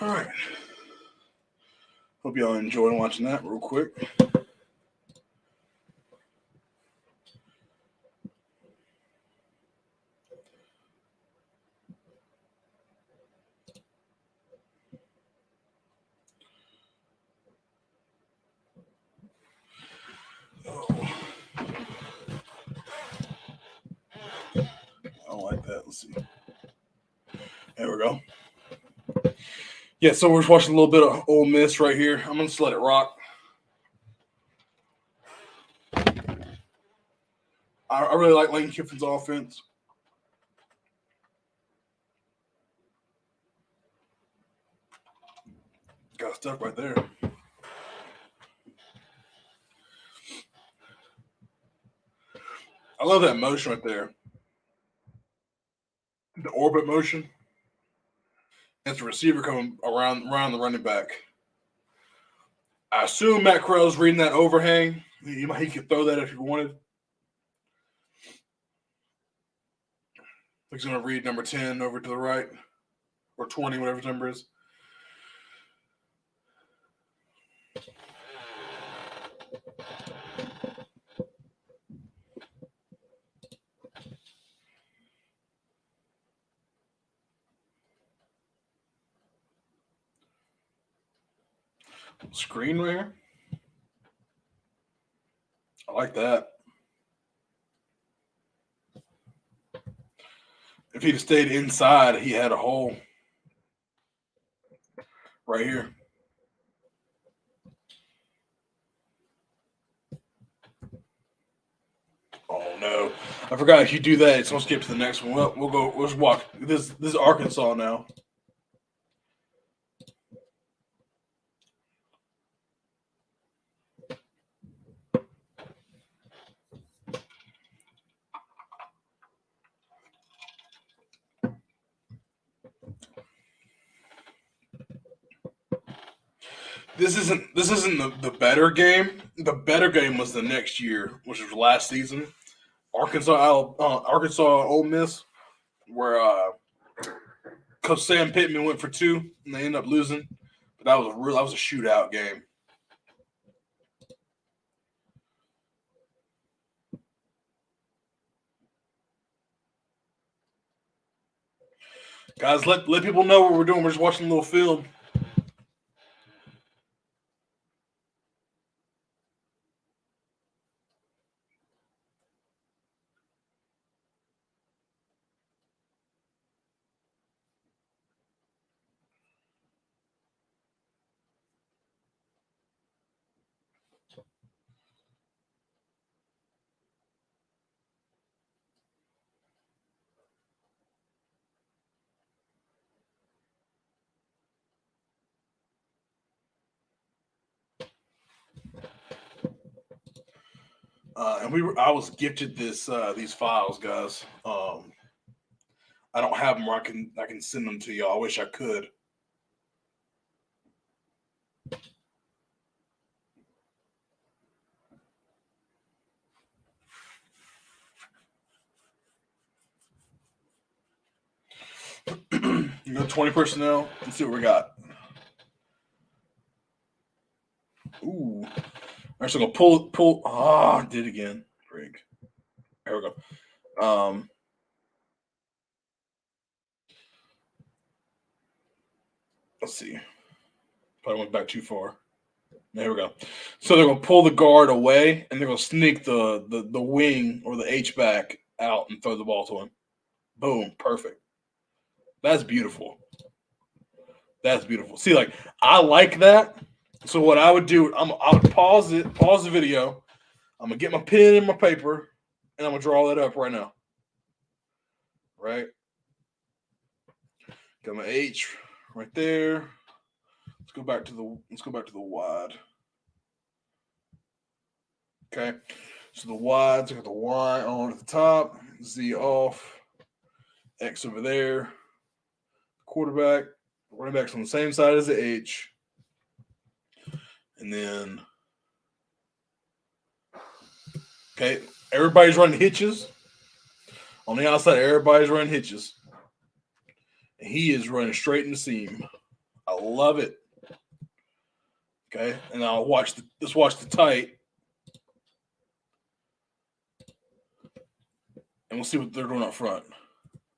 All right. Hope y'all enjoyed watching that real quick. Let's see. There we go. Yeah, so we're just watching a little bit of Ole Miss right here. I'm going to just let it rock. I really like Lane Kiffin's offense. Got stuff right there. I love that motion right there. The orbit motion. That's the receiver coming around the running back. I assume Matt Corral's reading that overhang. He could throw that if he wanted. He's going to read number 10 over to the right. Or 20, whatever his number is. Screen right here. I like that. If he'd have stayed inside, he had a hole right here. Oh no! I forgot if you do that, it's gonna skip to the next one. Well, we'll go. Let's walk. This is Arkansas now. This isn't the better game. The better game was the next year, which was last season. Arkansas Ole Miss, where Coach Sam Pittman went for 2 and they ended up losing. But that was a shootout game. Guys, let people know what we're doing. We're just watching a little film. I was gifted these files, guys. I don't have them where I can send them to y'all. I wish I could. You go 20 personnel. Let's see what we got. Ooh. All right, so I'm gonna pull. Ah, did it again. Frig. There we go. Let's see. Probably went back too far. There we go. So they're gonna pull the guard away, and they're gonna sneak the wing or the H back out and throw the ball to him. Boom, perfect. That's beautiful. That's beautiful. See, like I like that. So what I would do, I'll pause the video. I'm gonna get my pen and my paper, and I'm gonna draw that up right now. Right. Got my H right there. Let's go back to the wide. Okay. So the wides, I got the Y on at the top, Z off, X over there. Quarterback, running back's on the same side as the H. And then, okay, everybody's running hitches. On the outside, everybody's running hitches. And he is running straight in the seam. I love it. Okay, and I'll watch the tight. And we'll see what they're doing up front.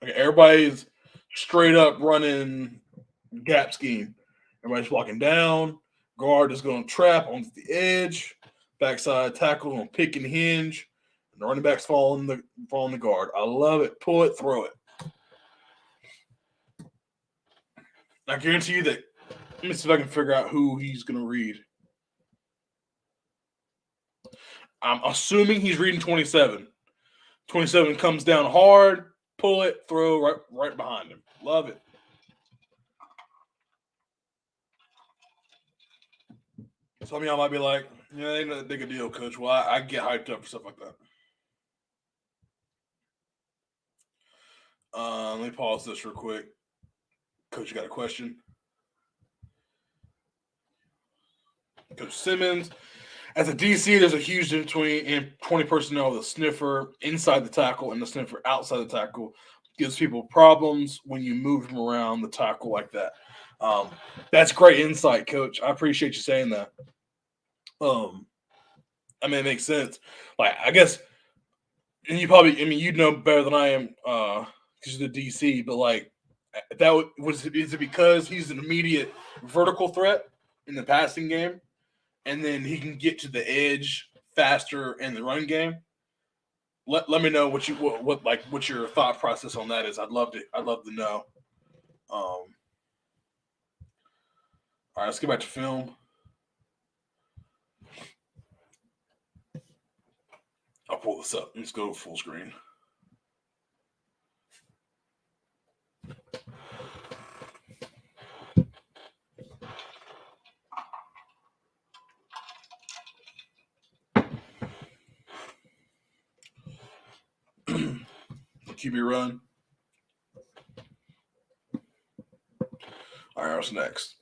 Okay, everybody's straight up running gap scheme. Everybody's walking down. Guard is going to trap onto the edge. Backside tackle on pick and hinge. And the running back's following the guard. I love it. Pull it, throw it. I guarantee you that. Let me see if I can figure out who he's going to read. I'm assuming he's reading 27. 27 comes down hard, pull it, throw right behind him. Love it. Some of y'all might be like, yeah, ain't that big a deal, Coach. Well, I get hyped up for stuff like that. Let me pause this real quick. Coach, you got a question? Coach Simmons. As a DC, there's a huge difference between 20 personnel, the sniffer inside the tackle and the sniffer outside the tackle. Gives people problems when you move them around the tackle like that. That's great insight, Coach. I appreciate you saying that. I mean, it makes sense. Like, I guess, and you probably, I mean, you'd know better than I am because you're the DC, but like, is it because he's an immediate vertical threat in the passing game, and then he can get to the edge faster in the run game? Let me know what your thought process on that is. I'd love to know. All right, let's get back to film. I'll pull this up. Let's go full screen. QB run. All right, what's next?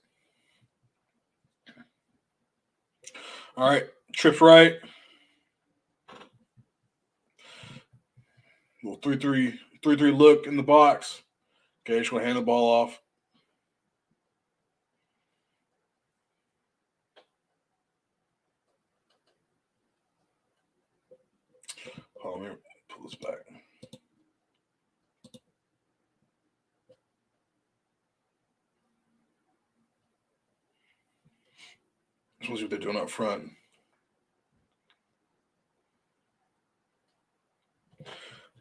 All right, trips right. Little 3-3 look in the box. Okay, just gonna hand the ball off. Hold on, let me pull this back. This was what they're doing up front.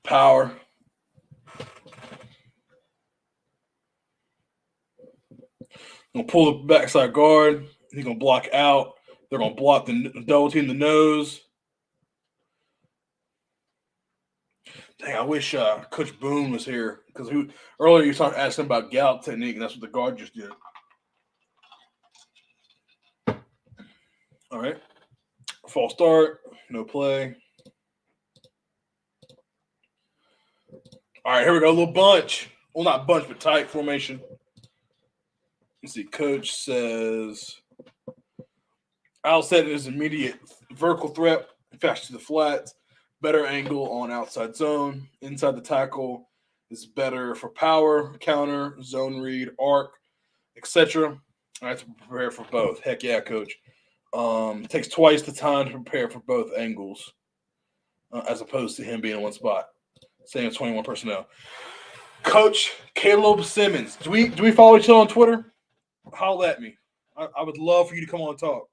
Power. Gonna pull the backside guard. He's gonna block out. They're gonna block the double team the nose. Dang, I wish Coach Boone was here because earlier you started asking about gallop technique, and that's what the guard just did. All right, false start, no play. All right, here we go. A little bunch. Well, not bunch, but tight formation. Let's see. Coach says outset is immediate vertical threat, fast to the flats, better angle on outside zone. Inside the tackle is better for power, counter, zone read, arc, etc. I have to prepare for both. Heck yeah, Coach. It takes twice the time to prepare for both angles as opposed to him being in one spot. Same as 21 personnel. Coach Caleb Simmons. Do we follow each other on Twitter? Holler at me. I would love for you to come on and talk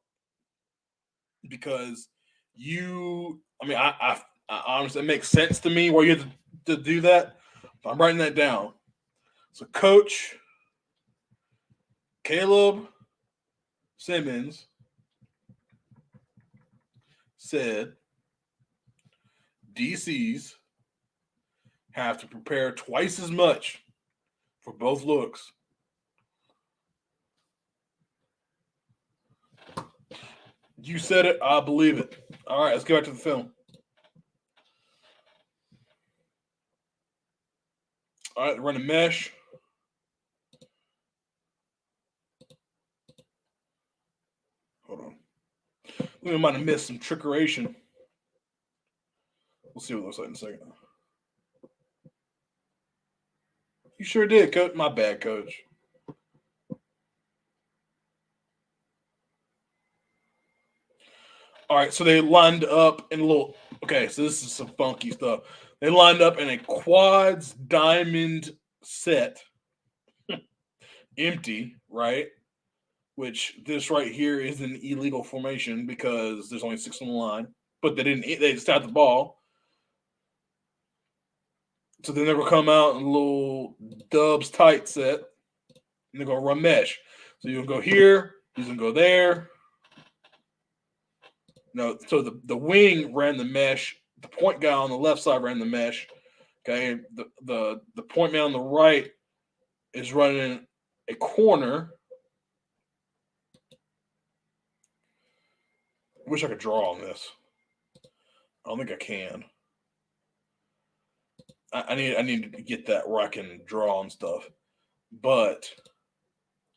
because I honestly, it makes sense to me why you have to do that. I'm writing that down. So, Coach Caleb Simmons said DCs have to prepare twice as much for both looks. You said it. I believe it. All right, let's get back to the film. All right, run a mesh. Hold on. We might have missed some trickeration. We'll see what it looks like in a second. You sure did, Coach. My bad, Coach. All right, so they lined up in a little. Okay, so this is some funky stuff. They lined up in a quads diamond set, empty, right? Which this right here is an illegal formation because there's only 6 on the line. But they stopped the ball. So then they will come out in a little Dubs tight set. And they're going to run mesh. So you're going to go here. He's going to go there. No, so the wing ran the mesh. The point guy on the left side ran the mesh. Okay, the point man on the right is running a corner. I wish I could draw on this. I don't think I can. I need to get that where I can draw and stuff. But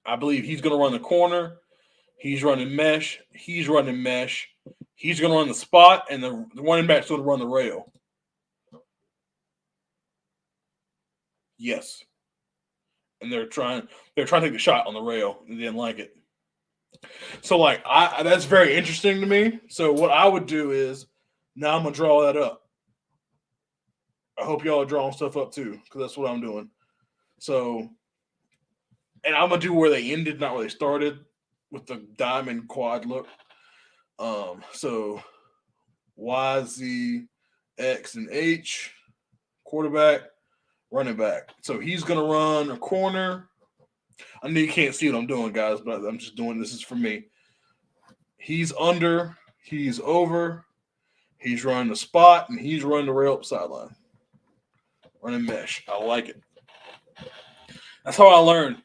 I believe he's going to run the corner. He's running mesh. He's running mesh. He's going to run the spot, and the running back's going to run the rail. Yes. And they're trying to take the shot on the rail. They didn't like it. So, like, that's very interesting to me. So what I would do is now I'm going to draw that up. I hope y'all are drawing stuff up too, because that's what I'm doing. So, and I'm going to do where they ended, not where they started, with the diamond quad look. So Y, Z, X, and H, quarterback, running back. So he's going to run a corner. I know you can't see what I'm doing, guys, but I'm just doing this is for me. He's under, he's over, he's running the spot, and he's running the rail up sideline. Running mesh. I like it. That's how I learned.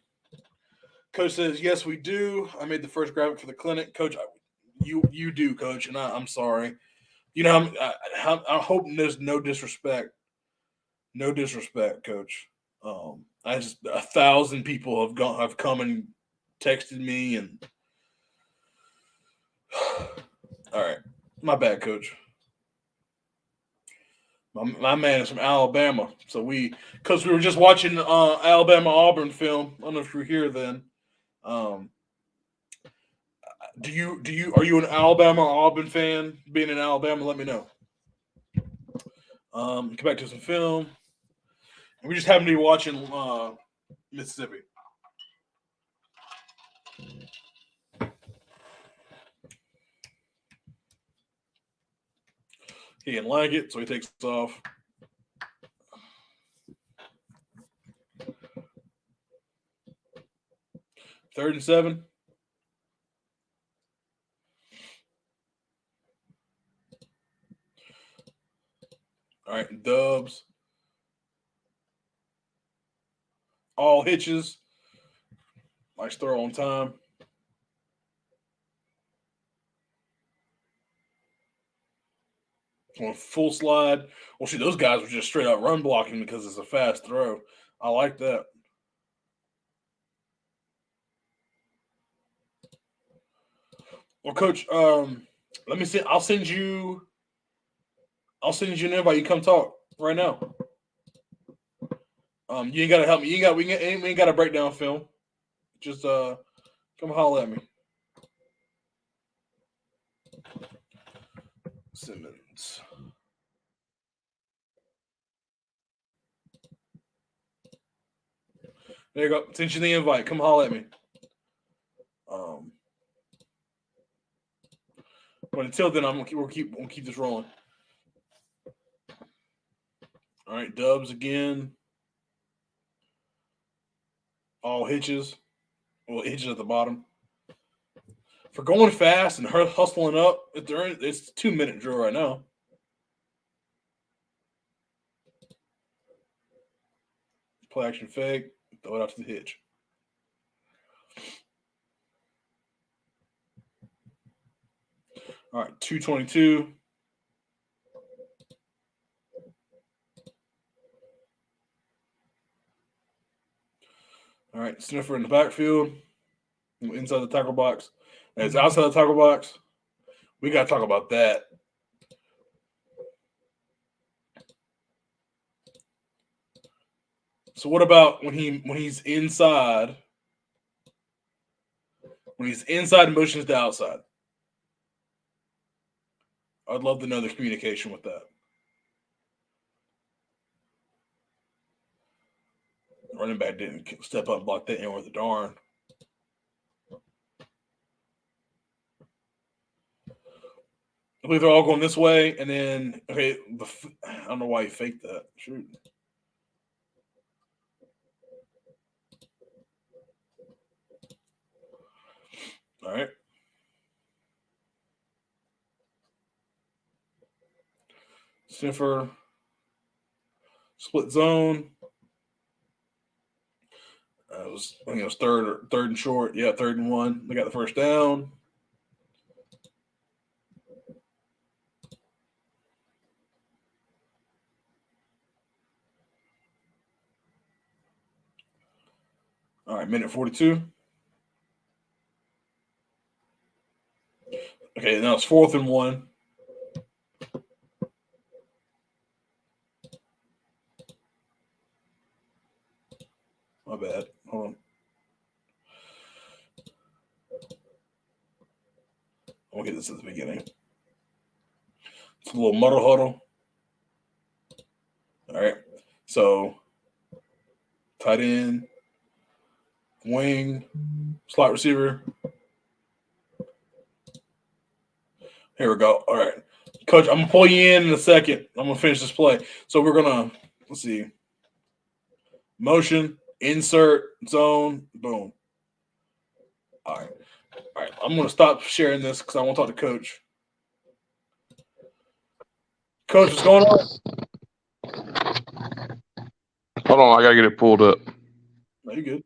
Coach says, yes, we do. I made the first graphic for the clinic. Coach, you do, Coach, and I'm sorry. You know, I hope there's no disrespect. No disrespect, Coach. I just 1,000 people have come and texted me, and all right, my bad, Coach. My man is from Alabama, so because we were just watching Alabama Auburn film. I don't know if you were here then. Are you an Alabama or Auburn fan? Being in Alabama, let me know. Come back to some film. We just happened to be watching Mississippi. He didn't like it, so he takes it off. Third and 7. All right, dubs. All hitches. Nice throw on time. On full slide. Well, see, those guys were just straight out run blocking because it's a fast throw. I like that. Well, Coach, let me see. I'll send you an invite. You come talk right now. You ain't gotta help me. We ain't gotta break down film. Just come holler at me. Simmons. There you go. Send you the invite. Come holler at me. But until then, we'll keep this rolling. All right, dubs again. All hitches. Well, hitches at the bottom. For going fast and hustling up, it's a 2-minute drill right now. Play action fake. Throw it out to the hitch. All right, 222. All right, sniffer in the backfield, inside the tackle box. As outside the tackle box, we got to talk about that. So what about when he's inside? When he's inside and motions to outside? I'd love to know the communication with that. Running back didn't step up and block that in with a darn. I believe they're all going this way, and then I don't know why he faked that. Shoot. All right. Sniffer. Split zone. I think it was third and short. Yeah, 3rd and 1. They got the first down. All right, minute 42. Okay, now it's 4th and 1. My bad. Hold on. I'll get this at the beginning. It's a little muddle huddle. All right. So, tight end, wing, slot receiver. Here we go. All right. Coach, I'm going to pull you in a second. I'm going to finish this play. So, we're going to, let's see, motion, insert, zone, boom. All right. All right. I'm going to stop sharing this because I want to talk to Coach. Coach, what's going on? Hold on, I gotta get it pulled up. No, you good.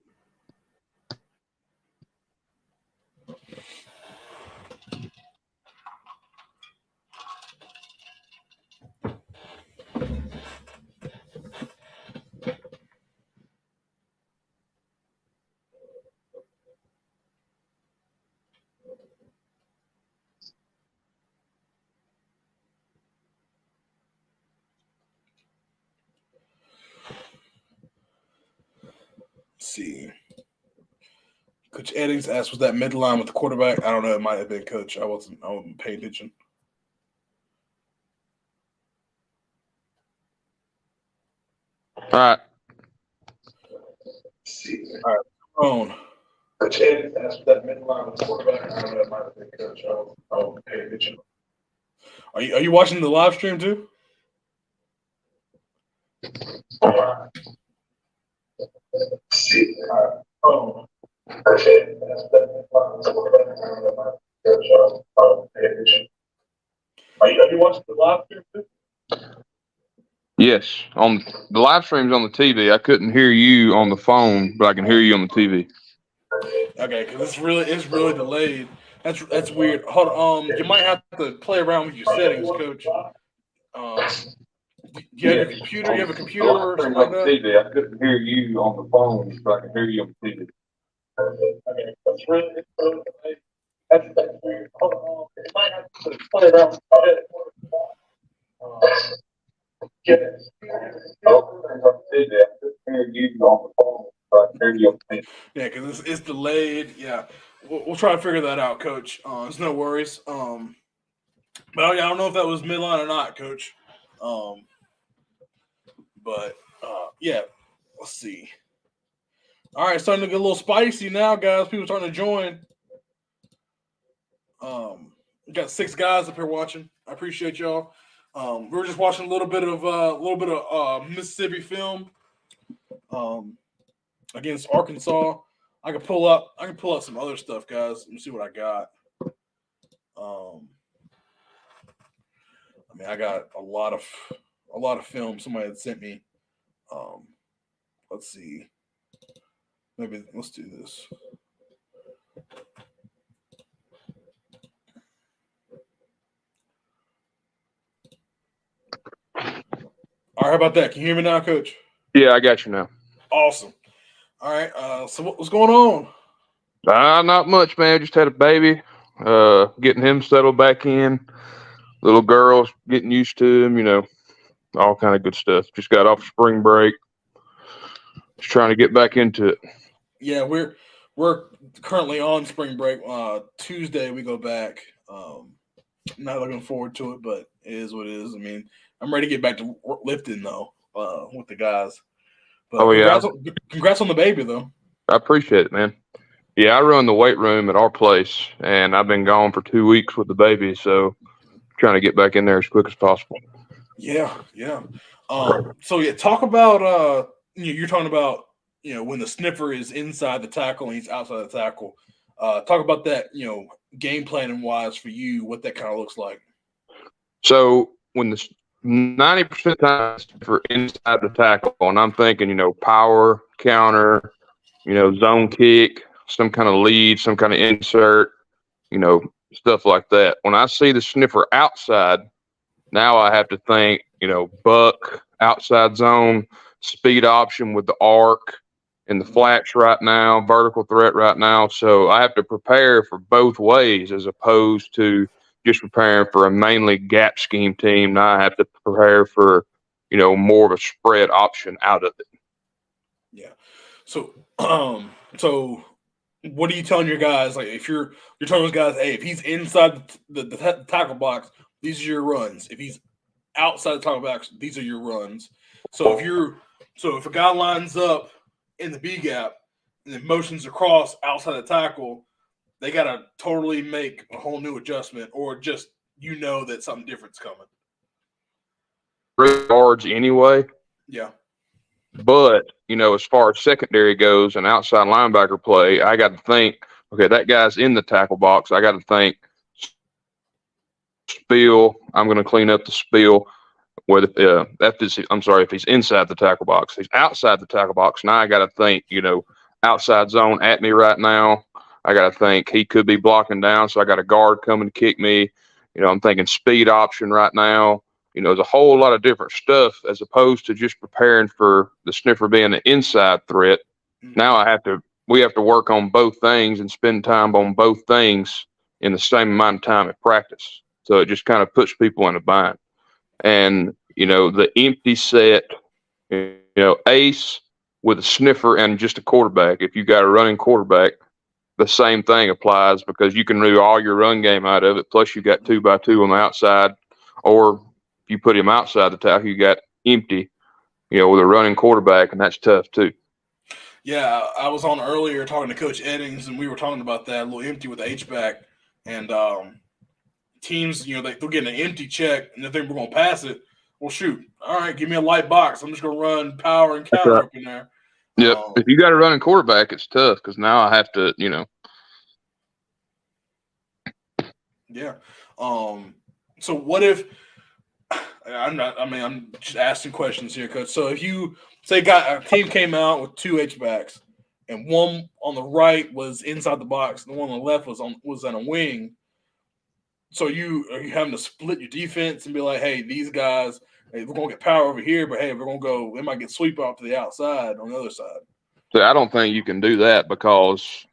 Let's see. Coach Eddings asked, was that midline with the quarterback? I don't know. It might have been Coach. I wasn't paying attention. All right. All right. On. Coach Eddings asked, was that midline with the quarterback? I don't know. It might have been Coach. I wasn't paying attention. Are you watching the live stream too? All right. Oh. Are you watching the live stream too? Yes, on the live stream's on the TV. I couldn't hear you on the phone, but I can hear you on the TV. Okay, because it's really delayed. That's weird. Hold on. You might have to play around with your settings, Coach. Do you have your computer? You have a computer or something like that? TV. I couldn't hear you on the phone, but I can hear you on the TV. Okay, that's really delayed. That's weird. Hold on. You might have to play around with your settings. Yeah, because it's delayed. Yeah, we'll try to figure that out, Coach. It's no worries. But I don't know if that was midline or not, Coach. Yeah, let's see. All right, starting to get a little spicy now, guys. People starting to join. We got 6 guys up here watching. I appreciate y'all. We were just watching a little bit of Mississippi film against Arkansas. I can pull up some other stuff, guys. Let me see what I got. I got a lot of film somebody had sent me. Let's see. Maybe let's do this. All right, how about that? Can you hear me now, Coach? Yeah, I got you now. Awesome. All right. So what's going on? Not much, man. Just had a baby. Getting him settled back in. Little girls, getting used to him. All kind of good stuff. Just got off spring break. Just trying to get back into it. Yeah, we're currently on spring break. Tuesday we go back. Not looking forward to it, but it is what it is. I'm ready to get back to lifting though, with the guys. But congrats on the baby though. I appreciate it, man. Yeah, I run the weight room at our place, and I've been gone for 2 weeks with the baby, so trying to get back in there as quick as possible. Yeah. Talk about you're talking about when the sniffer is inside the tackle and he's outside the tackle. Talk about that, game planning wise for you, what that kind of looks like. So when the 90% of the time for inside the tackle, and I'm thinking, power, counter, zone kick, some kind of lead, some kind of insert, stuff like that. When I see the sniffer outside, now I have to think, buck, outside zone, speed option with the arc and the flats right now, vertical threat right now. So I have to prepare for both ways as opposed to just preparing for a mainly gap scheme team. Now I have to prepare for, more of a spread option out of it. Yeah. So, so what are you telling your guys? Like, if you're telling those guys, hey, if he's inside the tackle box, these are your runs. If he's outside the tackle box, these are your runs. So if a guy lines up in the B gap and then motions across outside the tackle, they got to totally make a whole new adjustment, or just that something different's coming. Yards anyway. Yeah. But, as far as secondary goes and outside linebacker play, I got to think, okay, that guy's in the tackle box. I got to think spill. I'm going to clean up the spill. If he's inside the tackle box. If he's outside the tackle box. Now I got to think, outside zone at me right now. I got to think he could be blocking down, so I got a guard coming to kick me. I'm thinking speed option right now. There's a whole lot of different stuff as opposed to just preparing for the sniffer being an inside threat. Now we have to work on both things and spend time on both things in the same amount of time at practice. So it just kind of puts people in a bind. And, the empty set, ace with a sniffer and just a quarterback. If you got a running quarterback, the same thing applies because you can do all your run game out of it. Plus you got 2x2 on the outside, or if you put him outside the tackle, you got empty, with a running quarterback, and that's tough too. Yeah, I was on earlier talking to Coach Eddings, and we were talking about that, a little empty with the H-back. And teams, they're getting an empty check, and they think we're going to pass it. Well, shoot. All right, give me a light box. I'm just going to run power and counter up in there. Yep. If you got a running quarterback, it's tough because now I have to, Yeah. So what if I'm just asking questions here, Coach. So if you say a team came out with two H-backs and one on the right was inside the box and the one on the left was on a wing. So are you having to split your defense and be like, hey, these guys, hey, we're gonna get power over here, but hey, we're gonna go, they might get sweep out to the outside on the other side. So I don't think you can do that because,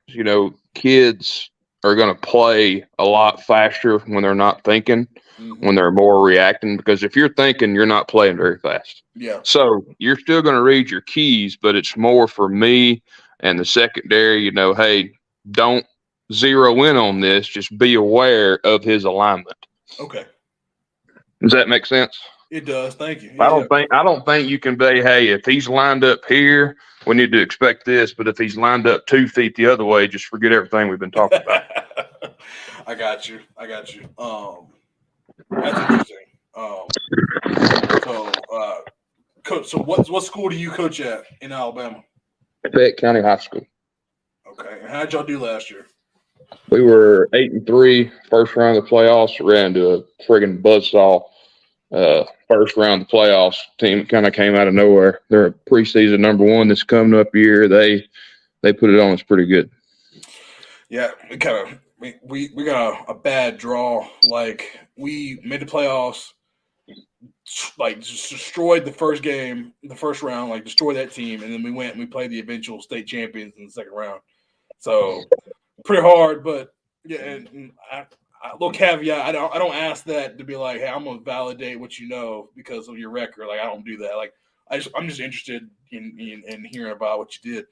kids are going to play a lot faster when they're not thinking, when they're more reacting. Because if you're thinking, you're not playing very fast. Yeah. So you're still going to read your keys, but it's more for me and the secondary, hey, don't zero in on this. Just be aware of his alignment. Okay. Does that make sense? It does. Thank you. Yeah. I don't think you can be, hey, if he's lined up here, we need to expect this. But if he's lined up 2 feet the other way, just forget everything we've been talking about. I got you. That's interesting. Coach, so what school do you coach at in Alabama? Fayette County High School. Okay. And how'd y'all do last year? We were 8-3, first round of the playoffs, ran into a friggin' buzzsaw. First round of the playoffs, team kind of came out of nowhere. They're a preseason number 1 this coming up year. They put it on us pretty good. Yeah, we got a bad draw. Like, we made the playoffs, like, just destroyed the first game, the first round, like destroyed that team, and then we went and we played the eventual state champions in the second round. So pretty hard, but yeah, and a little caveat, I don't ask that to be like, hey, I'm gonna validate what you know because of your record. Like, I don't do that. Like, I'm just interested in hearing about what you did.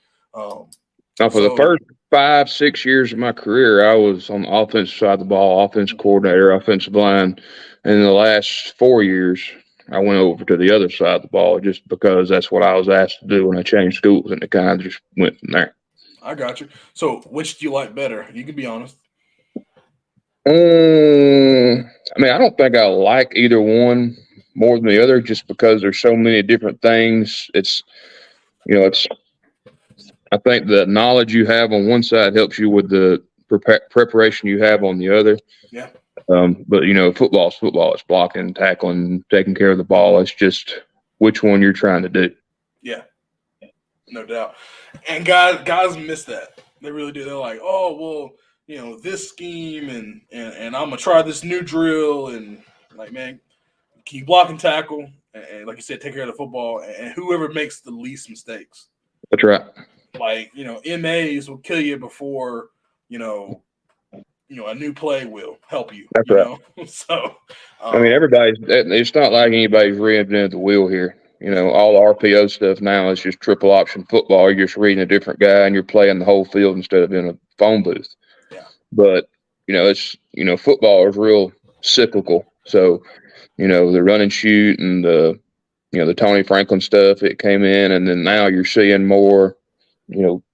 Now, for the first 5-6 years of my career, I was on the offensive side of the ball, offensive coordinator, offensive line. And in the last 4 years, I went over to the other side of the ball just because that's what I was asked to do when I changed schools, and it kind of just went from there. I got you. So, which do you like better? You can be honest. I don't think I like either one more than the other just because there's so many different things. I think the knowledge you have on one side helps you with the preparation you have on the other. Yeah. But football's football. It's blocking, tackling, taking care of the ball. It's just which one you're trying to do. Yeah, no doubt. And guys miss that. They really do. They're like, oh well, this scheme and I'm gonna try this new drill and like, man, can you block and tackle and like you said, take care of the football and whoever makes the least mistakes. That's right. Like MAs will kill you before a new play will help you. That's right. So, I mean, it's not like anybody's reinvented the wheel here. All the RPO stuff now is just triple option football. You're just reading a different guy and you're playing the whole field instead of in a phone booth. Yeah. But, it's, football is real cyclical. So, the run and shoot and the Tony Franklin stuff, it came in. And then now you're seeing more,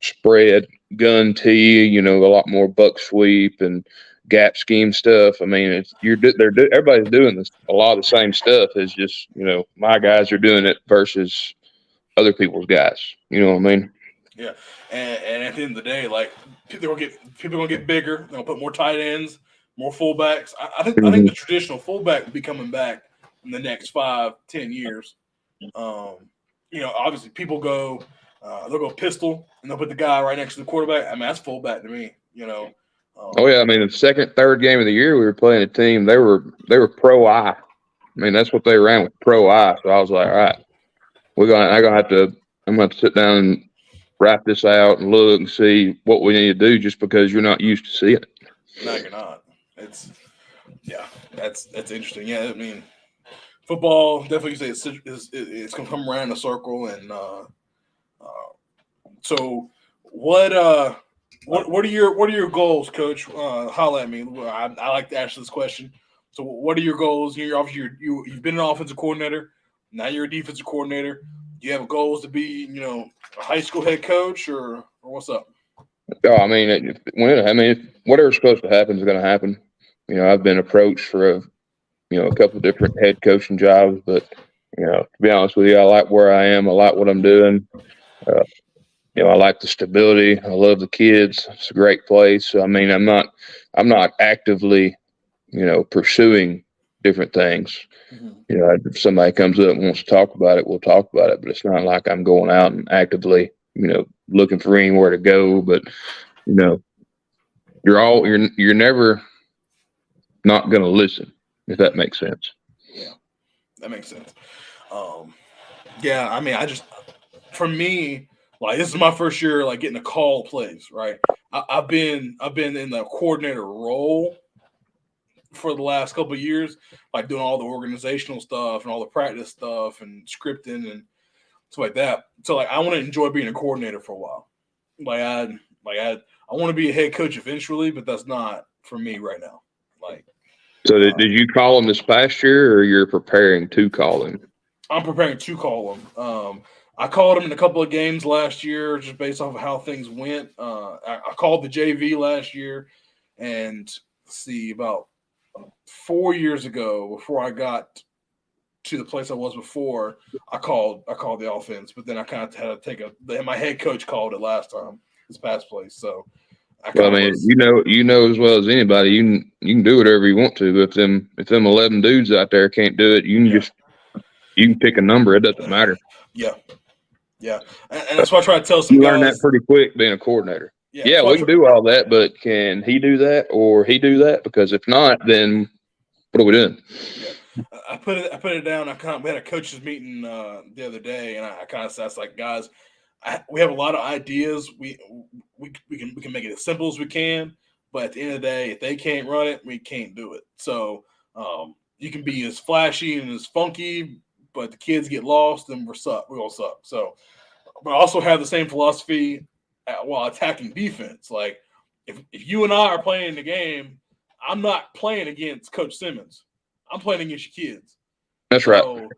spread, gun tee, a lot more buck sweep and gap scheme stuff. I mean, everybody's doing this. A lot of the same stuff. Is just my guys are doing it versus other people's guys. You know what I mean? Yeah, and at the end of the day, like people are gonna get bigger. They're gonna put more tight ends, more fullbacks. I think the traditional fullback will be coming back in the next 5-10 years. Obviously people go. They'll go pistol and they'll put the guy right next to the quarterback. I mean, that's fullback to me. Oh yeah, I mean the second, third game of the year we were playing a team. They were pro I. I mean that's what they ran with, pro I. So I was like, all right, I'm gonna have to sit down and wrap this out and look and see what we need to do. Just because you're not used to seeing it. No, you're not. That's interesting. Yeah, I mean, football definitely say it's gonna come around in a circle and. So what are your goals, Coach? Holla at me. I like to ask this question. So what are your goals? You've been an offensive coordinator. Now you're a defensive coordinator. Do you have goals to be, a high school head coach or what's up? Oh, I mean, whatever's supposed to happen is going to happen. I've been approached for a couple of different head coaching jobs, but to be honest with you, I like where I am. I like what I'm doing. I like the stability. I love the kids. It's a great place. I mean, I'm not actively, pursuing different things. Mm-hmm. If somebody comes up and wants to talk about it, we'll talk about it. But it's not like I'm going out and actively, looking for anywhere to go. But you're never not going to listen, if that makes sense. Yeah, that makes sense. Yeah, I mean, for me. Like this is my first year, like getting a call plays. Right, I've been in the coordinator role for the last couple of years, like doing all the organizational stuff and all the practice stuff and scripting and stuff like that. So like I want to enjoy being a coordinator for a while. I want to be a head coach eventually, but that's not for me right now. So did you call him this past year, or you're preparing to call him? I'm preparing to call him. I called him in a couple of games last year just based off of how things went. I called the JV last year, and about 4 years ago, before I got to the place I was before, I called the offense, but then I kind of had to my head coach called it last time, this past place. So, you know as well as anybody, you can do whatever you want to. But if them 11 dudes out there can't do it, you can pick a number. It doesn't matter. Yeah. Yeah, and that's why I try to tell some guys. You learn that pretty quick being a coordinator. Yeah, we can do all that, but can he do that or he do that? Because if not, then what are we doing? Yeah. I put it down. We had a coaches meeting the other day, and I kind of said, like, guys, we have a lot of ideas. We can make it as simple as we can, but at the end of the day, if they can't run it, we can't do it. So you can be as flashy and as funky, but the kids get lost, and we're gonna suck. So, but I also have the same philosophy while attacking defense. Like, if you and I are playing the game, I'm not playing against Coach Simmons. I'm playing against your kids. That's right. So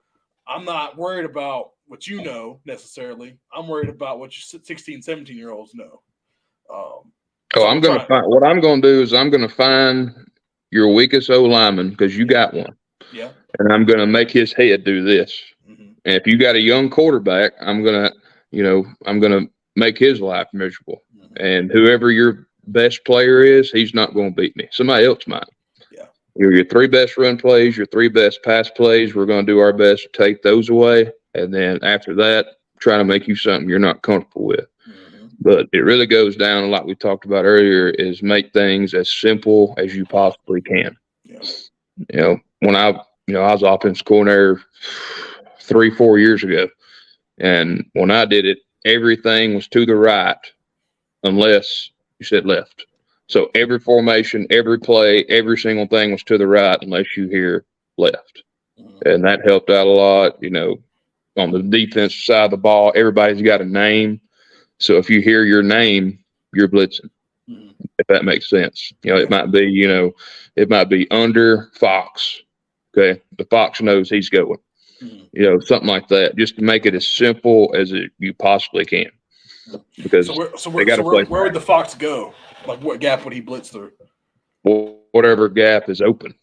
I'm not worried about what you know necessarily. I'm worried about what your 16, 17-year-olds know. What I'm going to do is I'm going to find your weakest O lineman because you got one. Yeah. And I'm going to make his head do this. Mm-hmm. And if you got a young quarterback, I'm going to make his life miserable. Mm-hmm. And whoever your best player is, he's not going to beat me. Somebody else might. Yeah. Your 3 best run plays, your 3 best pass plays, we're going to do our best to take those away. And then after that, try to make you something you're not comfortable with. Mm-hmm. But it really goes down, like we talked about earlier, is make things as simple as you possibly can. Yeah. When I was offensive coordinator 3-4 years ago, and when I did it, everything was to the right unless you said left. So every formation, every play, every single thing was to the right unless you hear left. Mm-hmm. And that helped out a lot. On the defensive side of the ball, everybody's got a name. So if you hear your name, you're blitzing. Mm-hmm. If that makes sense. It might be under Fox. Okay. The Fox knows he's going. Mm-hmm. Something like that, just to make it as simple as you possibly can. Because where would the Fox go? Like, what gap would he blitz through? Well, whatever gap is open.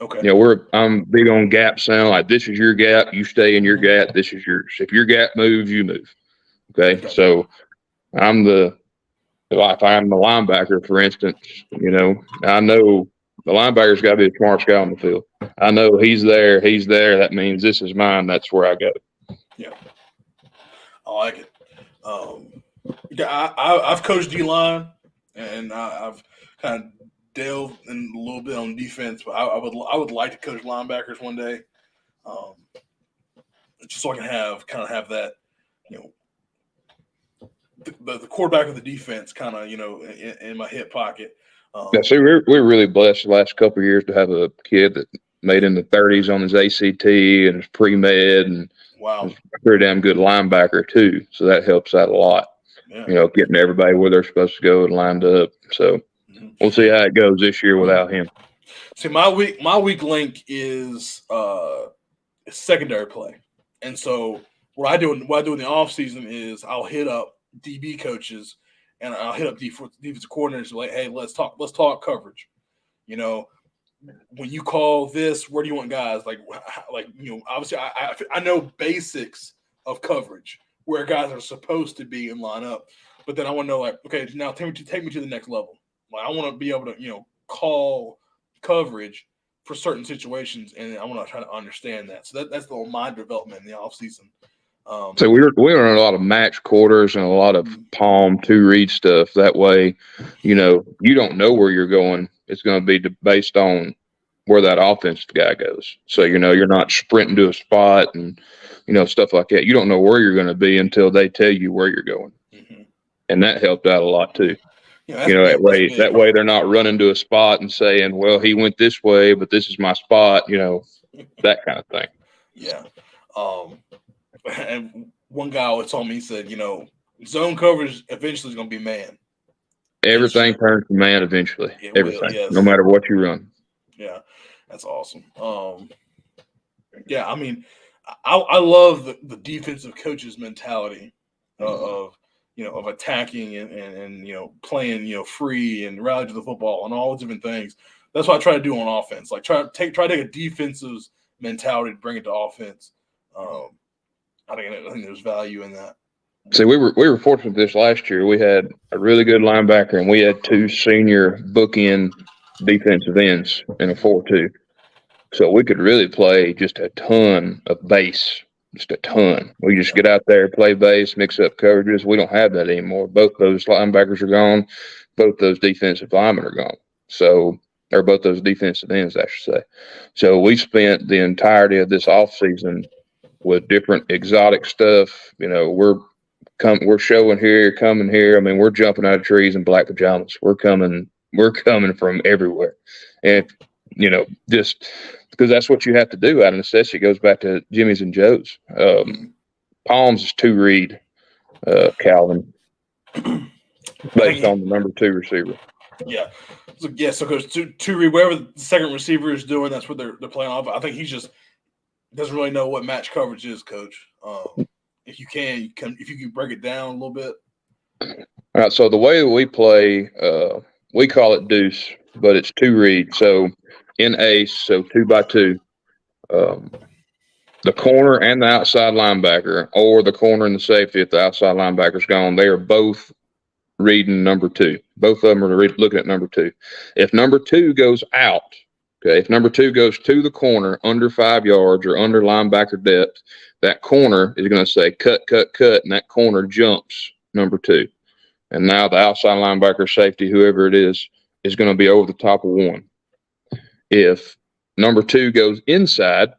Okay. I'm big on gap sound. Like, this is your gap, you stay in your gap. This is yours. If your gap moves, you move. Okay. So if I'm the linebacker, for instance, I know the linebacker's got to be the smartest guy on the field. I know he's there. That means this is mine. That's where I go. Yeah. I like it. I've coached D-line, and I've kind of delved in a little bit on defense, but I would like to coach linebackers one day, just so I can have that, the quarterback of the defense kind of, in my hip pocket. So we're really blessed the last couple of years to have a kid that made in the 30s on his ACT and his pre-med, and wow, he's a pretty damn good linebacker too. So that helps out a lot. Yeah. Getting everybody where they're supposed to go and lined up. So we'll see how it goes this year without him. See, my weak link is secondary play, and so what I do in the off season is I'll hit up DB coaches and I'll hit up defensive coordinators like, hey, let's talk coverage. When you call this, where do you want guys? Obviously I know basics of coverage, where guys are supposed to be and line up. But then I want to know, like, okay, now take me to the next level. Like, I want to be able to, call coverage for certain situations, and I want to try to understand that. So that's my development in the offseason. So we run a lot of match quarters and a lot of palm 2-read stuff. That way, you don't know where you're going. It's going to be based on where that offensive guy goes. So, you're not sprinting to a spot and, stuff like that. You don't know where you're going to be until they tell you where you're going. Mm-hmm. And that helped out a lot too. That way they're not running to a spot and saying, well, he went this way, but this is my spot, that kind of thing. Yeah. And one guy always told me, he said, zone coverage eventually is going to be man. Everything turns to man eventually. Everything, yes. No matter what you run. Yeah, that's awesome. Yeah, I mean, I love the defensive coach's mentality of attacking and playing phree and rally to the football and all different things. That's what I try to do on offense. Like try to take a defensive mentality to bring it to offense. I think there's value in that. See, we were fortunate this last year. We had a really good linebacker, and we had 2 senior bookend defensive ends in a 4-2. So we could really play just a ton of base, just a ton. We just get out there, play base, mix up coverages. We don't have that anymore. Both those linebackers are gone. Both those defensive linemen are gone. So, or both those defensive ends, I should say. So we spent the entirety of this offseason with different exotic stuff. We're showing here, coming here. I mean, we're jumping out of trees in black pajamas. We're coming from everywhere. And, just because that's what you have to do out of necessity. It goes back to Jimmy's and Joe's. Palms is 2-read, Calvin, based on the number 2 receiver. Yeah. So it goes to read whatever the second receiver is doing, that's what they're playing off. I think he just doesn't really know what match coverage is, Coach. If you can break it down a little bit. All right. So the way we play, we call it deuce, but it's 2-read. So in ace, so 2x2, the corner and the outside linebacker, or the corner and the safety if the outside linebacker's gone, they are both reading number 2. Both of them are looking at number 2. If number 2 goes out, okay, if number 2 goes to the corner under 5 yards or under linebacker depth, that corner is going to say cut, cut, cut, and that corner jumps number 2. And now the outside linebacker, safety, whoever it is going to be over the top of 1. If number 2 goes inside,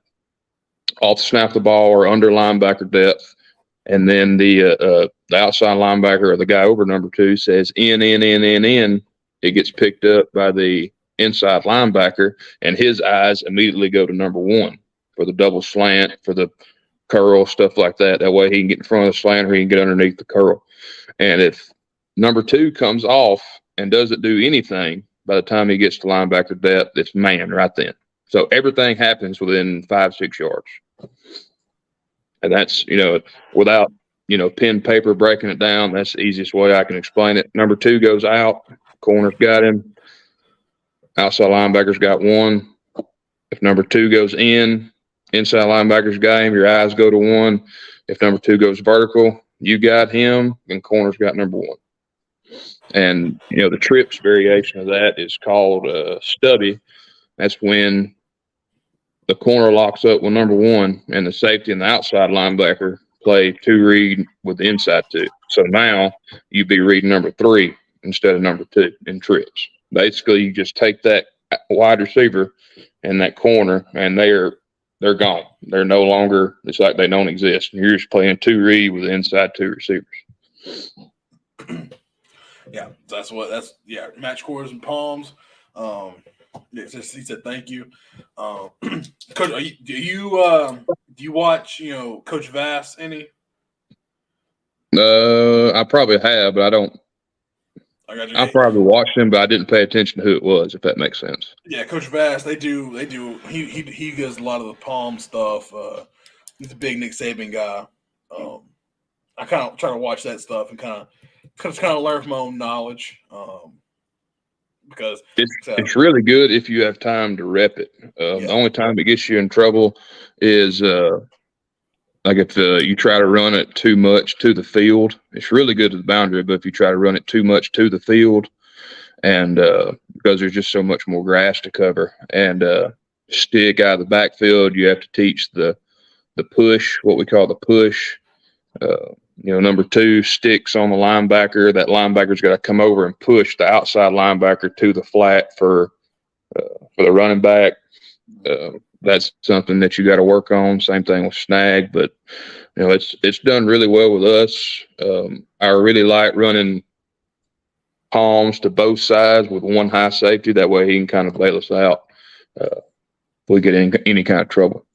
off snap the ball or under linebacker depth, and then the outside linebacker or the guy over number 2 says in, it gets picked up by the inside linebacker, and his eyes immediately go to number 1 for the double slant, for the curl, stuff like that. That way he can get in front of the slant or he can get underneath the curl. And if number 2 comes off and doesn't do anything by the time he gets to linebacker depth, it's man right then. So everything happens within 5-6 yards. And that's, without, pen, paper, breaking it down, that's the easiest way I can explain it. Number 2 goes out, corner's got him, outside linebacker's got 1. If number 2 goes in, inside linebacker's got him, your eyes go to 1. If number 2 goes vertical, you got him, and corner's got number 1. And, the trips variation of that is called stubby. That's when the corner locks up with number 1 and the safety and the outside linebacker play 2 read with the inside 2. So now you'd be reading number 3 instead of number 2 in trips. Basically, you just take that wide receiver and that corner, and they're gone. They're no longer, it's like they don't exist. And you're just playing 2 read with the inside 2 receivers. Yeah, match quarters and palms. He said thank you. Coach, do you watch Coach Vass any? I probably have, but I don't. I probably watched him, but I didn't pay attention to who it was, if that makes sense. Yeah, Coach Vass, they do. He does a lot of the palm stuff. He's a big Nick Saban guy. I kind of try to watch that stuff and kind of learn from my own knowledge. Because it's really good if you have time to rep it. The only time it gets you in trouble is like if you try to run it too much to the field. It's really good to the boundary, but if you try to run it too much to the field, and because there's just so much more grass to cover, and stick out of the backfield, you have to teach the push, what we call the push. Number 2 sticks on the linebacker. That linebacker's got to come over and push the outside linebacker to the flat for the running back. That's something that you got to work on. Same thing with snag, but it's done really well with us. I really like running palms to both sides with 1 high safety. That way he can kind of bail us out if we get in any kind of trouble.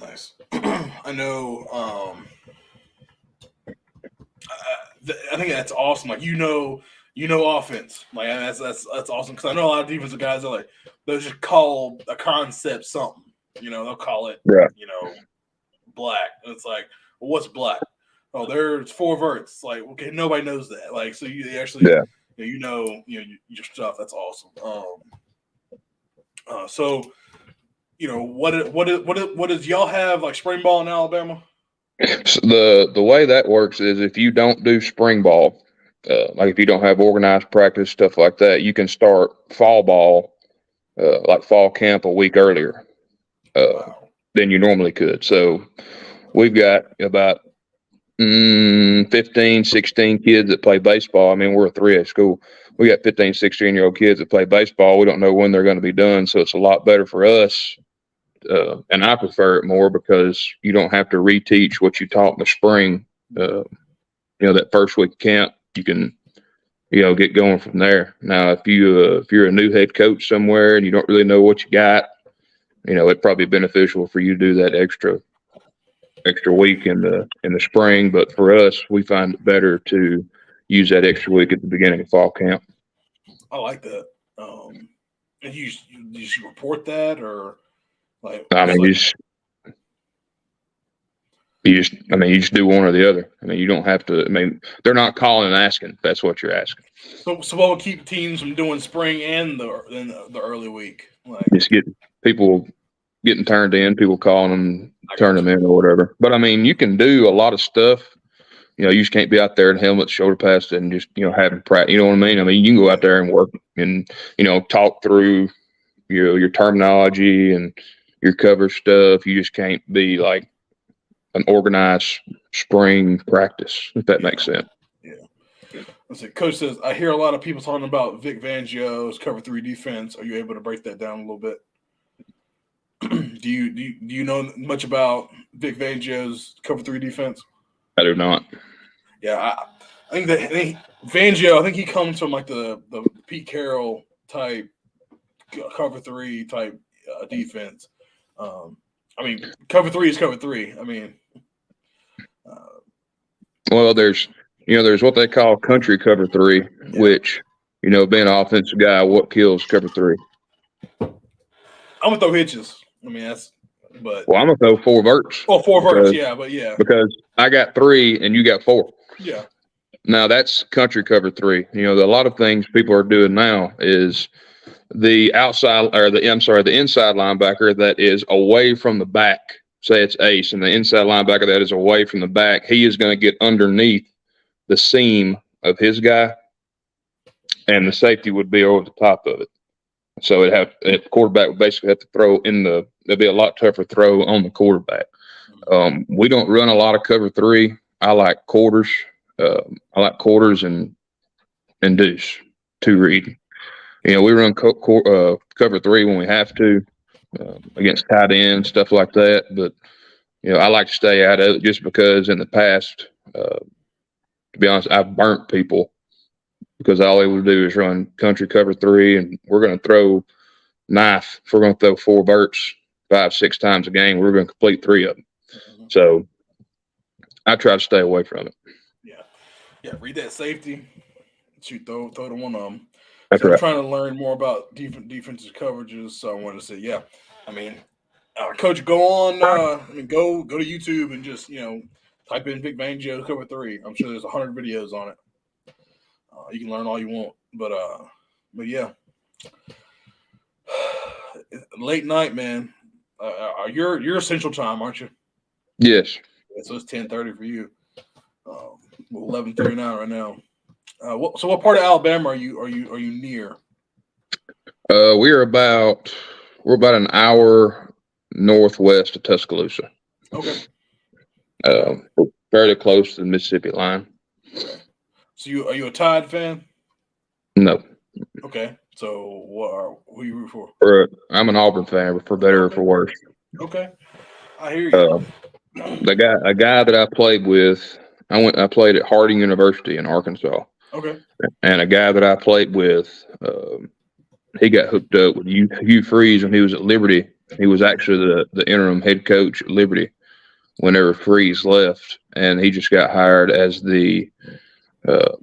Nice. I know. I think that's awesome. Like offense. Like that's awesome, because I know a lot of defensive guys are like, they'll just call a concept something. They'll call it black. And it's like, well, what's black? Oh, there's 4 verts. It's like, okay, nobody knows that. Like, so you actually your stuff. That's awesome. So what does y'all have, like, spring ball in Alabama? So the way that works is if you don't do spring ball, like if you don't have organized practice, stuff like that, you can start fall ball, like fall camp a week earlier than you normally could. So we've got about 15, 16 kids that play baseball. I mean, we're a 3A school. We got 15, 16-year-old kids that play baseball. We don't know when they're going to be done, so it's a lot better for us. And I prefer it more because you don't have to reteach what you taught in the spring. That first week of camp, you can, get going from there. Now, if you're a new head coach somewhere and you don't really know what you got, it'd probably be beneficial for you to do that extra week in the spring. But for us, we find it better to use that extra week at the beginning of fall camp. I like that. And you report that, or? You just do one or the other. You don't have to. They're not calling and asking if that's what you're asking. So what will keep teams from doing spring and the early week? Just get people getting turned in, people calling them, turn them in or whatever. But you can do a lot of stuff You just can't be out there in helmet, shoulder pads, and just having practice. You know what I mean? I mean, you can go out there and work and talk through your terminology and your cover stuff. You just can't be like an organized spring practice, if that makes sense. Yeah. Let's see. Coach says, I hear a lot of people talking about Vic Fangio's cover 3 defense. Are you able to break that down a little bit? do you know much about Vic Fangio's cover 3 defense? I do not. Yeah, I think Fangio, I think he comes from like the Pete Carroll type cover 3 type defense. I mean, cover 3 is cover 3. I mean, well, there's what they call country cover 3, which being an offensive guy, what kills cover 3? I'm gonna throw hitches. I mean, well, I'm gonna throw 4 verts. Oh, 4 verts, yeah, because I got 3 and you got 4. Yeah. Now that's country cover 3. A lot of things people are doing now is the inside linebacker that is away from the back. Say it's ace, and the inside linebacker that is away from the back, he is going to get underneath the seam of his guy, and the safety would be over the top of it. So the quarterback would basically have to throw it'd be a lot tougher throw on the quarterback. We don't run a lot of cover 3. I like quarters. I like quarters and deuce, 2 reading. We run cover 3 when we have to against tight ends, stuff like that. But I like to stay out of it just because in the past, to be honest, I've burnt people because all they would do is run country cover 3, and we're going to throw knife. If we're going to throw 4 verts 5-6 times a game, we're going to complete 3 of them. So I try to stay away from it. Yeah, read that safety. Shoot, throw to one of them. That's right. I'm trying to learn more about defensive coverages, so I wanted to say, I mean, Coach, go on. Go to YouTube and just type in Vic Fangio cover 3. I'm sure there's 100 videos on it. You can learn all you want, but yeah, late night, man. You're Central Time, aren't you? Yes. Yeah, so it's 10:30 for you. 11:39 right now. So what part of Alabama are you near? We're about an hour northwest of Tuscaloosa. Okay. We're fairly close to the Mississippi line. So are you a Tide fan? No. Okay. So who you root for? I'm an Auburn fan, for better or for worse. Okay. I hear you. A guy that I played with, I played at Harding University in Arkansas. Okay. And a guy that I played with, he got hooked up with Hugh Freeze when he was at Liberty. He was actually the interim head coach at Liberty whenever Freeze left, and he just got hired as the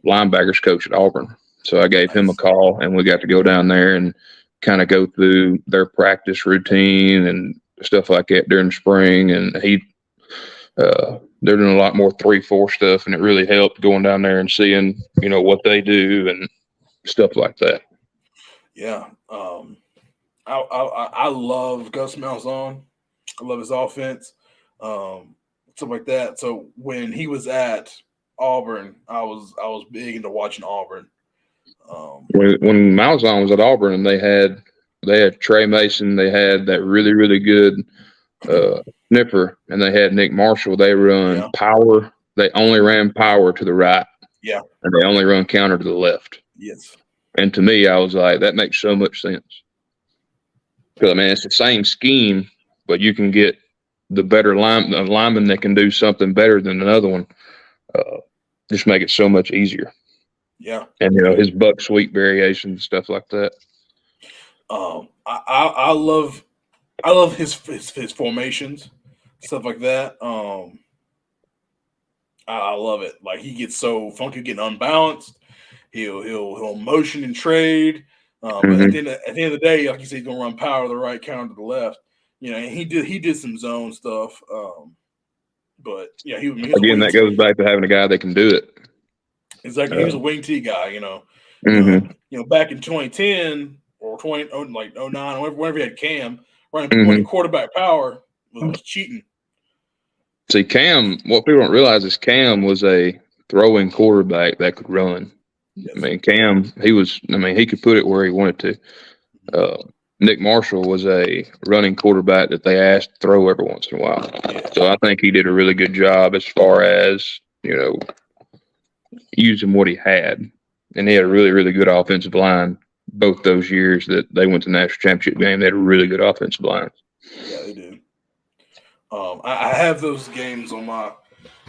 linebackers coach at Auburn. So I gave him a call, and we got to go down there and kind of go through their practice routine and stuff like that during the spring. And they're doing a lot more 3-4 stuff, and it really helped going down there and seeing, what they do and stuff like that. Yeah. I love Gus Malzahn. I love his offense, stuff like that. So when he was at Auburn, I was big into watching Auburn. When Malzahn was at Auburn, and they had Trey Mason, they had that really, really good sniffer, and they had Nick Marshall. They run power. They only ran power to the right. Yeah. And they only run counter to the left. Yes. And to me, I was like, that makes so much sense. Because, it's the same scheme, but you can get the better lineman that can do something better than another one. Just make it so much easier. Yeah. And, his buck sweep variations, stuff like that. I love his formations, stuff like that. I love it. Like, he gets so funky, getting unbalanced. He'll motion and trade. But at the end of the day, like you said, he's gonna run power to the right, counter to the left. And he did some zone stuff. But yeah, he was again. That goes back to having a guy that can do it. Exactly, he was a wing T guy. Back in 2010 or 09, whenever he had Cam running quarterback power was cheating. See, Cam, what people don't realize is Cam was a throwing quarterback that could run. Yes. I mean, Cam, he could put it where he wanted to. Nick Marshall was a running quarterback that they asked to throw every once in a while. Yeah. So I think he did a really good job as far as, using what he had. And he had a really, really good offensive line both those years that they went to the national championship game. They had a really good offensive line. Yeah, they did. I have those games on my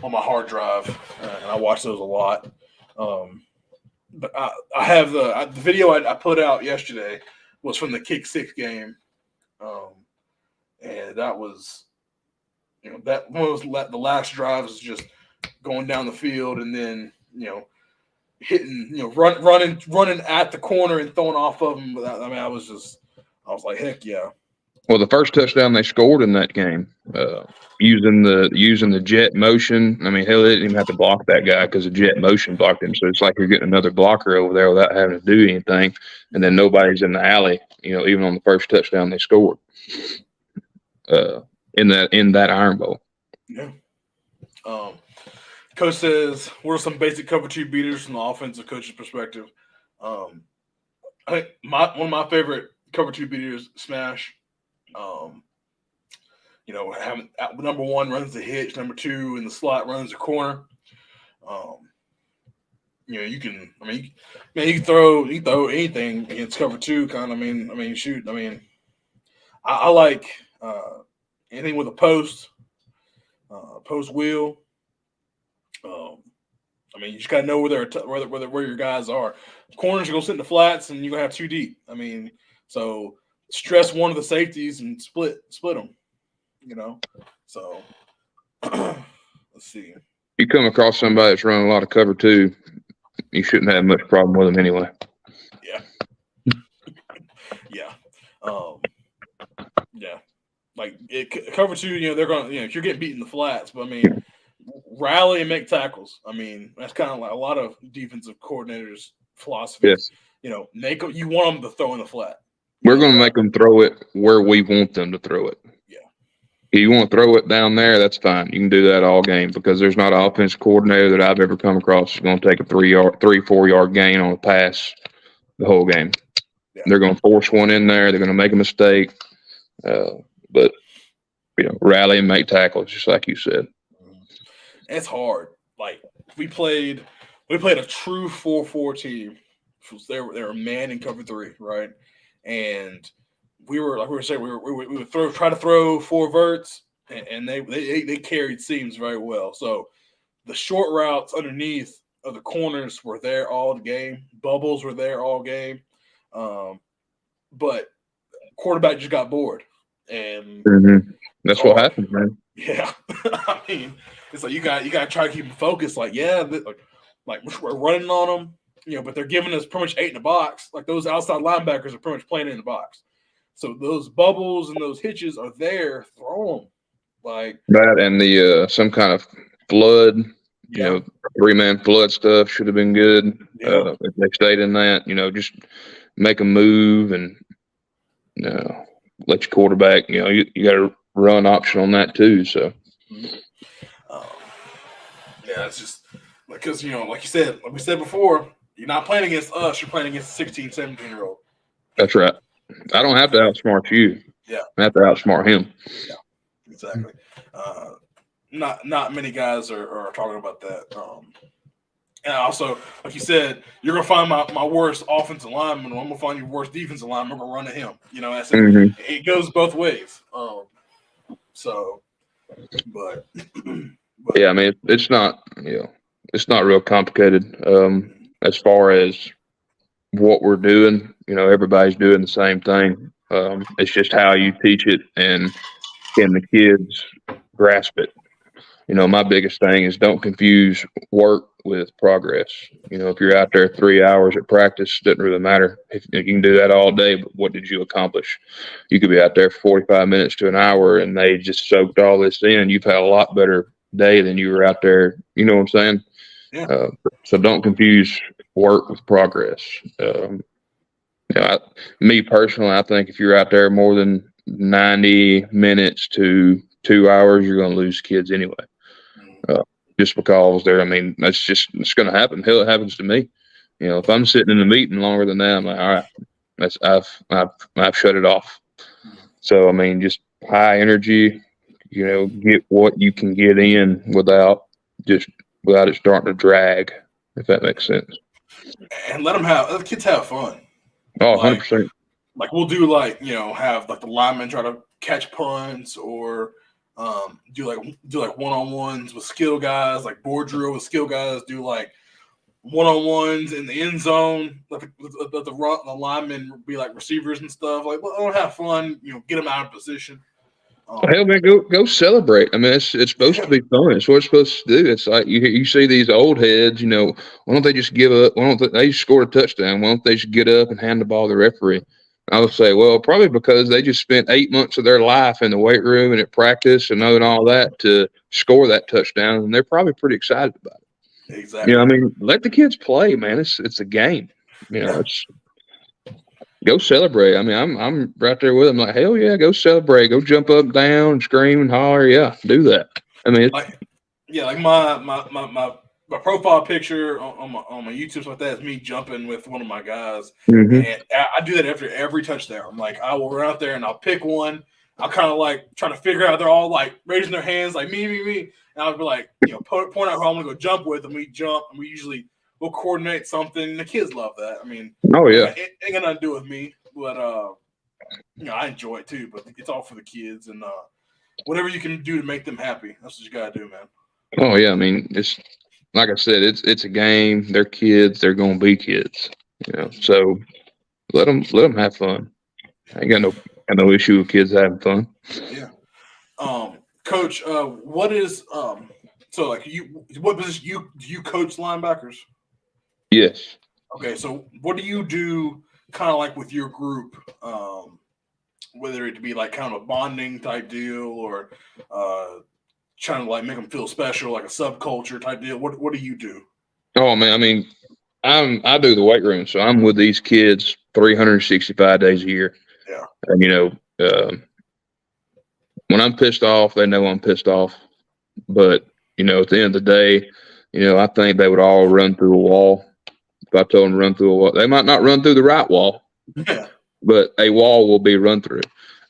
hard drive, and I watch those a lot. But I have the video I put out yesterday was from the kick six game, and that was, that one was the last drive was just going down the field and then hitting, running at the corner and throwing off of them. I was like, heck yeah. Well, the first touchdown they scored in that game, using the jet motion. I mean, hell, they didn't even have to block that guy because the jet motion blocked him. So it's like you're getting another blocker over there without having to do anything. And then nobody's in the alley, even on the first touchdown they scored in that Iron Bowl. Yeah. Coach says, what are some basic cover two beaters from the offensive coach's perspective? I think one of my favorite cover two beaters, smash. Having number one runs the hitch, number two in the slot runs the corner. You can throw anything against cover two. Shoot. I like anything with a post wheel. You just gotta know where your guys are. Corners are gonna sit in the flats, and you're gonna have two deep. So stress one of the safeties and split them. So let's see. You come across somebody that's running a lot of cover two, you shouldn't have much problem with them anyway. Yeah. Yeah. Yeah. Like cover two, they're gonna, if you're getting beat in the flats, but rally and make tackles. That's kind of like a lot of defensive coordinators' philosophy. Yes. You want them to throw in the flat. We're going to make them throw it where we want them to throw it. Yeah. If you want to throw it down there, that's fine. You can do that all game because there's not an offensive coordinator that I've ever come across who's going to take a 4 yard gain on a pass the whole game. Yeah. They're going to force one in there. They're going to make a mistake. But rally and make tackles, just like you said. It's hard. Like we played a true 4-4 team. They were man in cover three, right? And we would try to throw four verts, and they carried seams very well. So the short routes underneath of the corners were there all game. Bubbles were there all game. But quarterback just got bored, and that's what happened, man. Yeah, it's like you got to try to keep them focused. Like we're running on them, but they're giving us pretty much 8 in the box. Like those outside linebackers are pretty much playing in the box. So those bubbles and those hitches are there. Throw them like that, and the some kind of flood. 3-man flood stuff should have been good. Yeah. If they stayed in that, just make them move and let your quarterback. You got a run option on that too. So. It's just because like you said, like we said before, you're not playing against us. You're playing against a 16, 17-year-old. That's right. I don't have to outsmart you. Yeah, I have to outsmart him. Yeah, exactly. Not many guys are talking about that. And also, like you said, you're gonna find my worst offensive lineman, and I'm gonna find your worst defensive lineman. I'm gonna run at him. It goes both ways. But yeah, it's not it's not real complicated as far as what we're doing. Everybody's doing the same thing. It's just how you teach it and can the kids grasp it. My biggest thing is don't confuse work with progress. If you're out there 3 hours at practice, it doesn't really matter. If you can do that all day, but what did you accomplish? You could be out there for 45 minutes to an hour and they just soaked all this in. You've had a lot better day than you were out there. You know what I'm saying? Yeah. So don't confuse work with progress. Me personally, I think if you're out there more than 90 minutes to 2 hours, you're going to lose kids anyway. just because they're. I mean, it's going to happen. Hell, it happens to me. If I'm sitting in the meeting longer than that, I'm like, all right, I've shut it off. So I mean, just high energy. Get what you can get in without it starting to drag. If that makes sense. And let the kids have fun. Oh, 100%. Like we'll do have like the linemen try to catch punts or do like one-on-ones with skill guys, like board drill with skill guys, do like one-on-ones in the end zone, let the linemen be like receivers and stuff. Like, well, have fun, get them out of position. Hell, man, go celebrate. I mean, it's supposed to be fun. It's what it's supposed to do. It's like you see these old heads. Why don't they just give up? Why don't they just score a touchdown? Why don't they just get up and hand the ball to the referee? I would say, well, probably because they just spent 8 months of their life in the weight room and at practice and knowing all that to score that touchdown, and they're probably pretty excited about it. Exactly. I mean, let the kids play, man. It's a game. It's go celebrate. I mean, I'm right there with them. Like, hell yeah, go celebrate. Go jump up, down, scream and holler. Yeah, do that. I mean, like my profile picture on my YouTube like that is me jumping with one of my guys, and I do that after every touchdown. Like I will run out there and I'll pick one. I'll kind of like trying to figure out they're all like raising their hands like me, and I'll be like point out who I'm gonna go jump with, and we jump, and we'll coordinate something. The kids love that. I mean, oh yeah, it ain't got nothing to do with me, but I enjoy it too. But it's all for the kids, and whatever you can do to make them happy, that's what you gotta do, man. Oh yeah, I mean, it's like I said, it's a game. They're kids. They're gonna be kids. So let them have fun. I ain't got no issue with kids having fun. Yeah. Coach, what is so like what position do you coach linebackers? Yes. Okay, so what do you do kind of like with your group? Whether it be like kind of a bonding type deal or trying to like make them feel special, like a subculture type deal. What do you do? Oh man, I mean, I do the weight room, so I'm with these kids 365 days a year. Yeah. And when I'm pissed off, they know I'm pissed off. But at the end of the day, I think they would all run through a wall. If I told them to run through a wall, they might not run through the right wall, but a wall will be run through.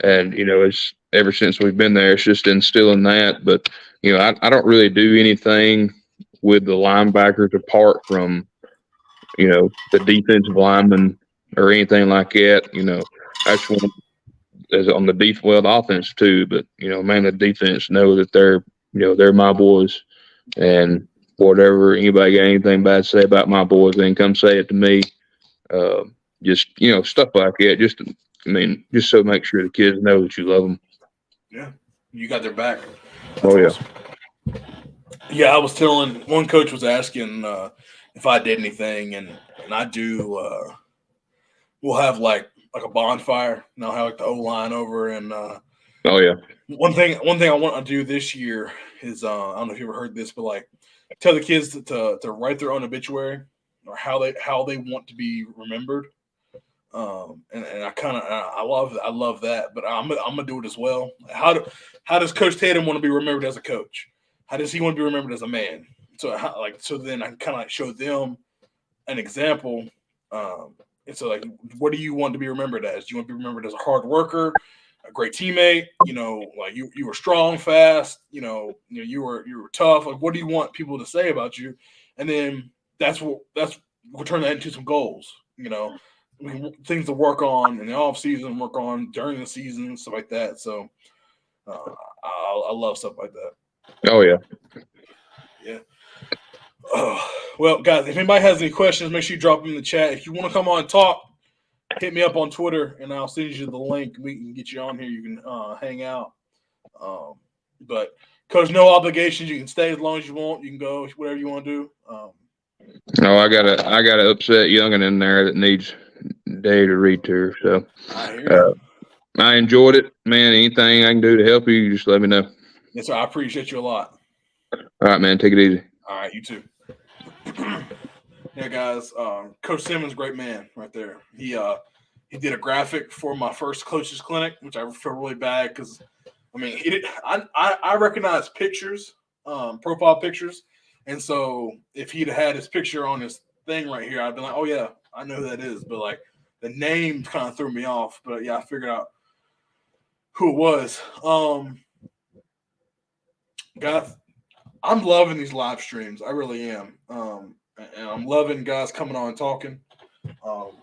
And it's ever since we've been there, it's just instilling that. But I don't really do anything with the linebackers apart from the defensive lineman or anything like that. I just want as on the the offense too. But man, the defense know that they're my boys, and whatever anybody got anything bad to say about my boys, they can come say it to me. Just stuff like that. Just so make sure the kids know that you love them. Yeah, you got their back. That's awesome. Yeah, I was telling one coach was asking if I did anything, and I do. We'll have like a bonfire. I'll have like the O line over, and oh yeah. One thing I want to do this year is I don't know if you ever heard this, but like tell the kids to write their own obituary or how they want to be remembered. And I love that, but I'm gonna do it as well. How does Coach Tatum want to be remembered as a coach? How does he want to be remembered as a man? So then I can kind of like show them an example. And so like, what do you want to be remembered as? Do you want to be remembered as a hard worker, a great teammate? Like you were strong, fast. You were tough. Like, what do you want people to say about you? And then we'll turn that into some goals. Things to work on in the off season, work on during the season, stuff like that. So I love stuff like that. Oh yeah. Yeah. Well, guys, if anybody has any questions, make sure you drop them in the chat. If you want to come on and talk, hit me up on Twitter, and I'll send you the link. We can get you on here. You can hang out. But Coach, no obligations. You can stay as long as you want. You can go whatever you want to do. No, I got a upset youngin in there that needs Day to read to her. So I enjoyed it, man. Anything I can do to help you, just let me know. Yes, sir. I appreciate you a lot. All right, man. Take it easy. All right, you too. Yeah, guys. Coach Simmons, great man, right there. He did a graphic for my first coaches clinic, which I feel really bad because, I mean, he did. I recognize pictures, profile pictures, And so if he'd had his picture on his thing right here, I'd be like, oh yeah, I know who that is. But like the name kind of threw me off. But yeah, I figured out who it was. Guys, I'm loving these live streams. I really am. And I'm loving guys coming on and talking. Um,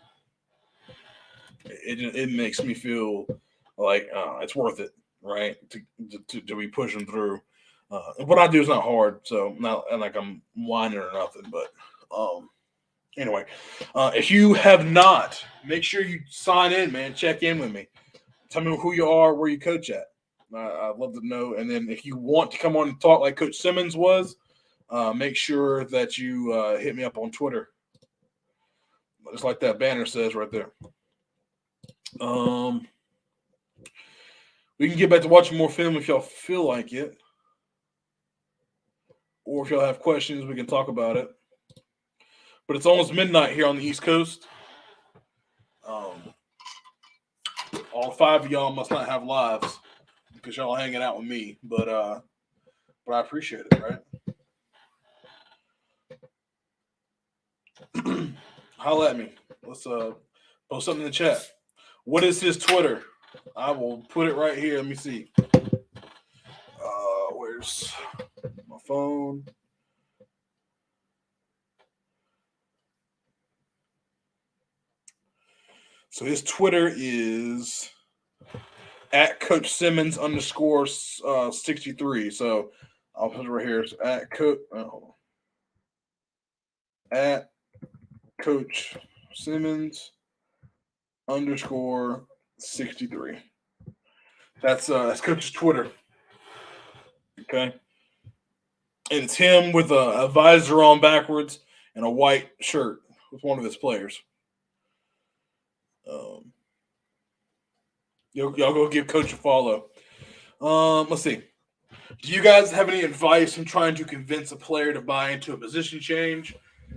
it makes me feel like it's worth it, right? To be pushing through. What I do is not hard, so not like I'm whining or nothing. But anyway, if you have not, make sure you sign in, man. Check in with me. Tell me who you are, where you coach at. I'd love to know. And then if you want to come on and talk like Coach Simmons was, make sure that you hit me up on Twitter, just like that banner says right there. We can get back to watching more film if y'all feel like it, or if y'all have questions, we can talk about it. But it's almost midnight here on the East Coast. All 5 of y'all must not have lives because y'all hanging out with me, but I appreciate it, right? Holla at me. Let's post something in the chat. What is his Twitter? I will put it right here. Let me see. Where's my phone? So his Twitter is at Coach Simmons _ 63. So I'll put it right here. It's at Coach Simmons _ 63. That's Coach's Twitter. Okay. And it's him with a visor on backwards and a white shirt with one of his players. Y'all go give Coach a follow. Let's see. Do you guys have any advice in trying to convince a player to buy into a position change?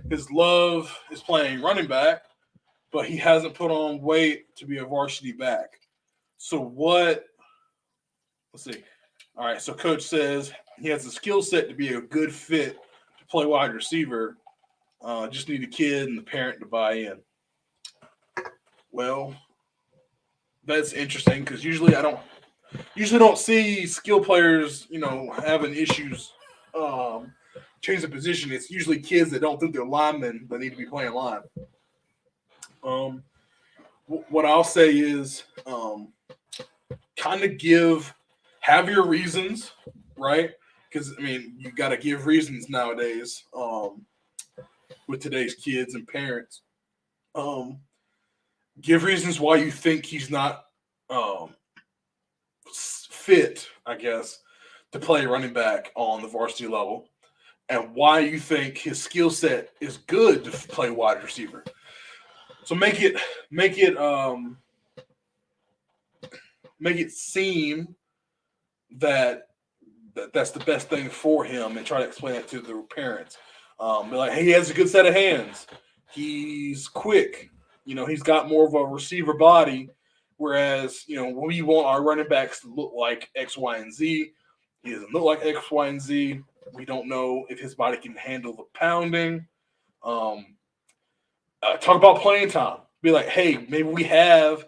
His love is playing running back, but he hasn't put on weight to be a varsity back. So what? Let's see. All right. So Coach says he has the skill set to be a good fit to play wide receiver. Just need a kid and the parent to buy in. Well, that's interesting because usually don't see skill players, having issues change the position. It's usually kids that don't think they're linemen that need to be playing line. What I'll say is kind of have your reasons, right? Because, you got to give reasons nowadays with today's kids and parents. Give reasons why you think he's not fit, I guess, to play running back on the varsity level, and why you think his skill set is good to play wide receiver. So make it seem that that's the best thing for him, and try to explain it to the parents. Be like, hey, he has a good set of hands. He's quick. He's got more of a receiver body. Whereas, we want our running backs to look like X, Y, and Z. He doesn't look like X, Y, and Z. We don't know if his body can handle the pounding. Talk about playing time. Be like, hey, maybe we have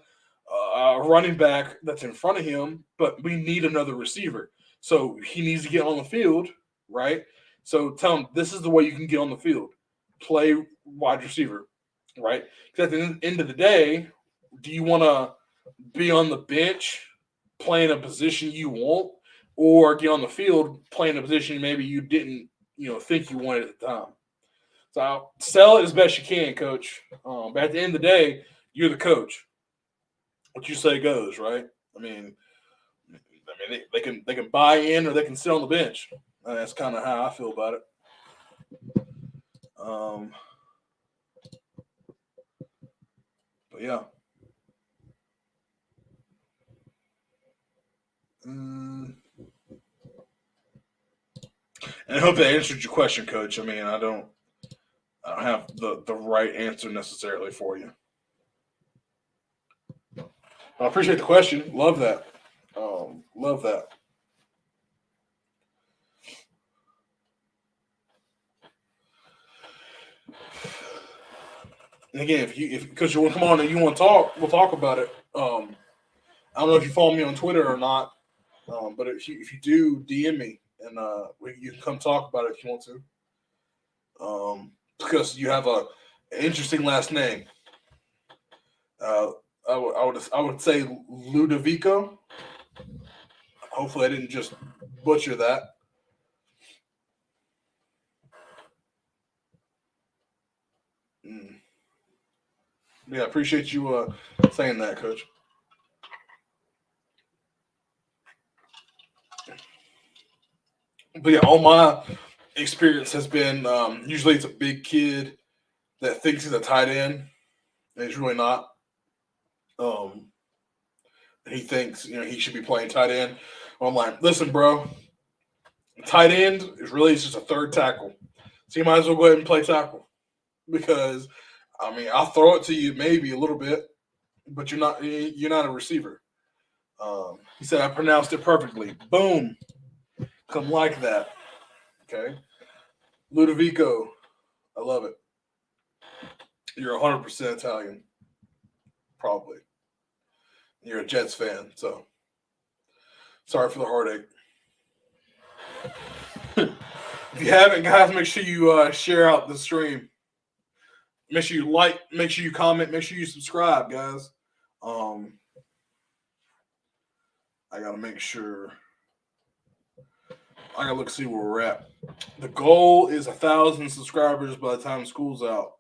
a running back that's in front of him, but we need another receiver. So he needs to get on the field, right? So tell him this is the way you can get on the field. Play wide receiver, right? Because at the end of the day, do you want to be on the bench playing a position you want, or get on the field playing a position maybe you didn't, think you wanted at the time? So I'll sell it as best you can, Coach. But at the end of the day, you're the coach. What you say goes, right? They can buy in or they can sit on the bench. That's kind of how I feel about it. But yeah. And I hope that answered your question, Coach. I don't have the right answer necessarily for you. I appreciate the question. Love that. Love that. And again, if because you want to come on and you want to talk, we'll talk about it. I don't know if you follow me on Twitter or not, but if you do, DM me and you can come talk about it if you want to. Because you have an interesting last name. I would say Ludovico. Hopefully, I didn't just butcher that. Yeah, I appreciate you saying that, Coach. But yeah, all my experience has been usually it's a big kid that thinks he's a tight end, and he's really not. Um, he thinks he should be playing tight end. Well, I'm like, listen, bro, tight end is really just a third tackle, so you might as well go ahead and play tackle because I mean I'll throw it to you maybe a little bit, but you're not a receiver. He said I pronounced it perfectly. Boom, come like that. Okay, Ludovico, I love it. You're 100% Italian, probably. You're a Jets fan, so sorry for the heartache. If you haven't, guys, make sure you share out the stream. Make sure you like, make sure you comment, make sure you subscribe, guys. I gotta make sure. I gotta look see where we're at. The goal is 1,000 subscribers by the time school's out.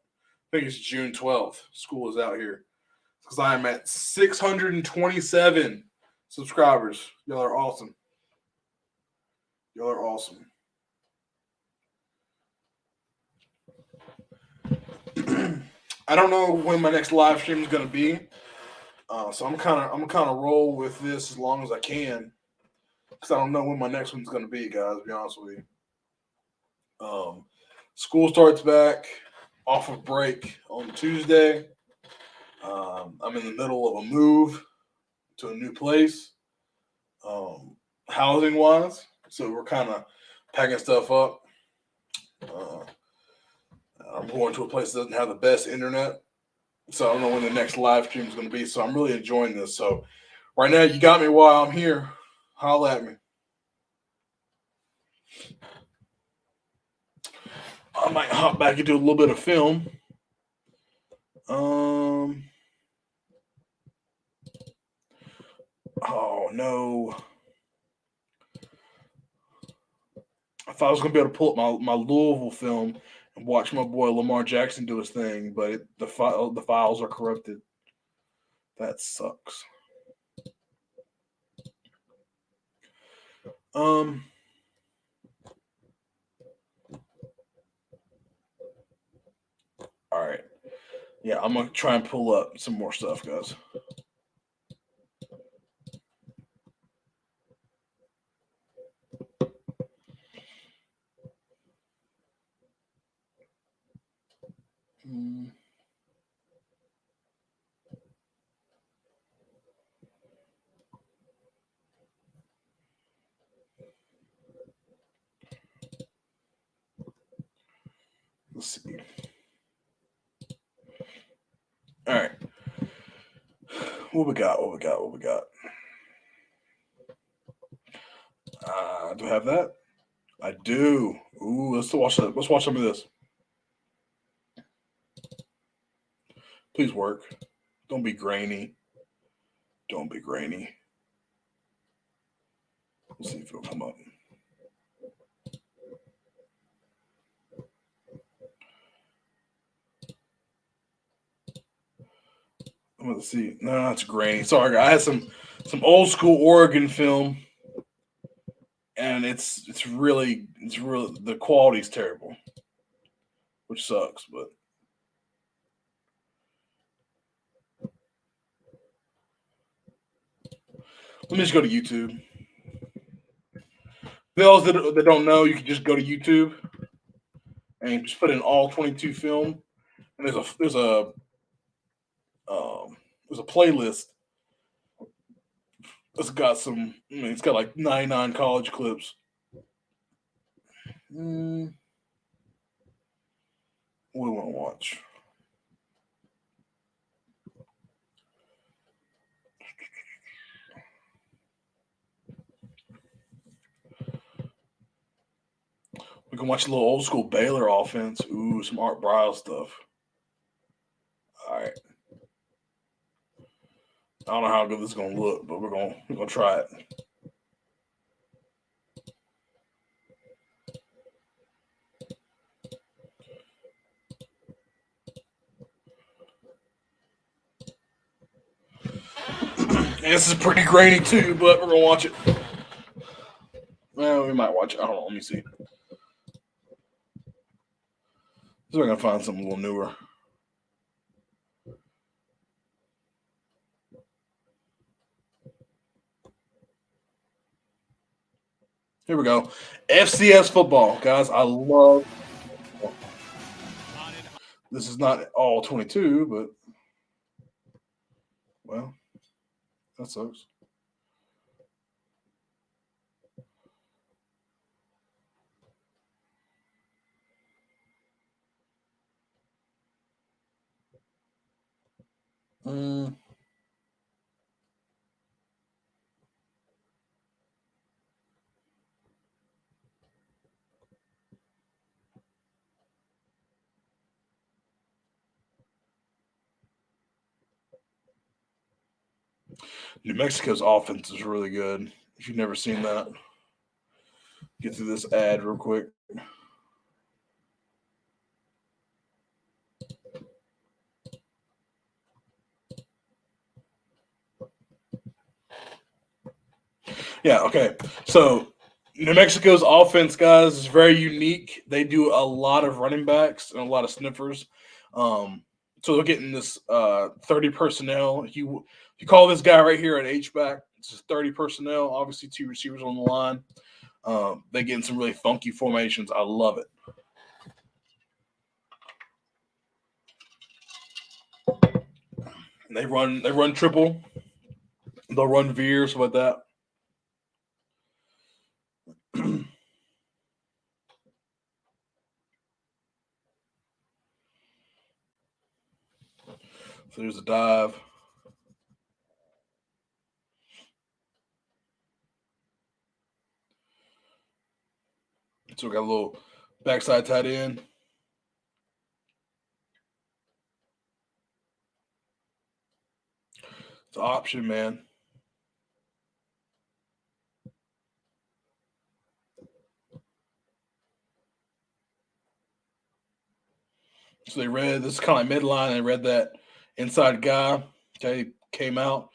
I think it's June 12th. School is out here because I am at 627 subscribers. Y'all are awesome. Y'all are awesome. I don't know when my next live stream is gonna be, so I'm kind of roll with this as long as I can because I don't know when my next one's gonna be, guys. To be honest with you, school starts back off of break on Tuesday. I'm in the middle of a move to a new place, housing wise, so we're kind of packing stuff up. I'm going to a place that doesn't have the best internet, so I don't know when the next live stream is going to be. So I'm really enjoying this. So right now, you got me while I'm here. Holla at me. I might hop back and do a little bit of film. Oh no. I thought I was gonna be able to pull up my Louisville film and watch my boy Lamar Jackson do his thing, but the files are corrupted. That sucks. All right. Yeah, I'm gonna try and pull up some more stuff, guys. Let's see. All right. What we got? Do I have that? I do. Ooh, let's watch that. Let's watch some of this. Please work. Don't be grainy. Don't be grainy. Let's see if it'll come up. I'm gonna see. No, it's grainy. Sorry, I had some old school Oregon film, and it's really the quality's terrible, which sucks. But let me just go to YouTube. For those that don't know, you can just go to YouTube and just put in all 22 film, and there's a playlist. It's got some. I mean, it's got like 99 college clips. What do we want to watch? We can watch a little old school Baylor offense. Ooh, some Art Briles stuff. All right. I don't know how good this is gonna look, but we're gonna try it. And this is pretty grainy too, but we're gonna watch it. Well, we might watch it. I don't know. Let me see. So we're gonna find something a little newer. Here we go. FCS football, guys. I love. This is not all 22, but well, that sucks. Mm. New Mexico's offense is really good. If you've never seen that, get through this ad real quick. Yeah, okay. So New Mexico's offense, guys, is very unique. They do a lot of running backs and a lot of sniffers. So they're getting this 30 personnel. You call this guy right here an H-back. It's just 30 personnel, obviously 2 receivers on the line. They get in some really funky formations. I love it. They run triple. They'll run veers with that. So there's a dive. So we got a little backside tight end. It's an option, man. So they read this is kind of like midline. They read that inside guy. Okay, came out.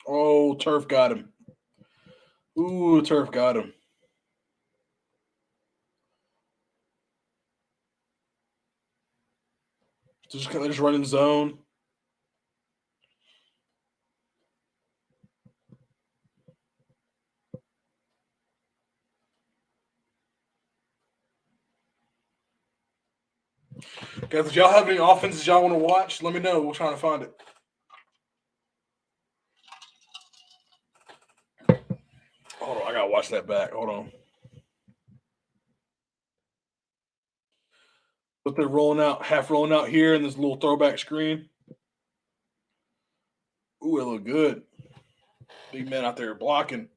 Oh, turf got him. Ooh, turf got him. Just running zone. Guys, if y'all have any offenses y'all want to watch, let me know. We'll try to find it. Hold on, I gotta watch that back. Hold on. But they're half rolling out here in this little throwback screen. Ooh, it look good. Big man out there blocking.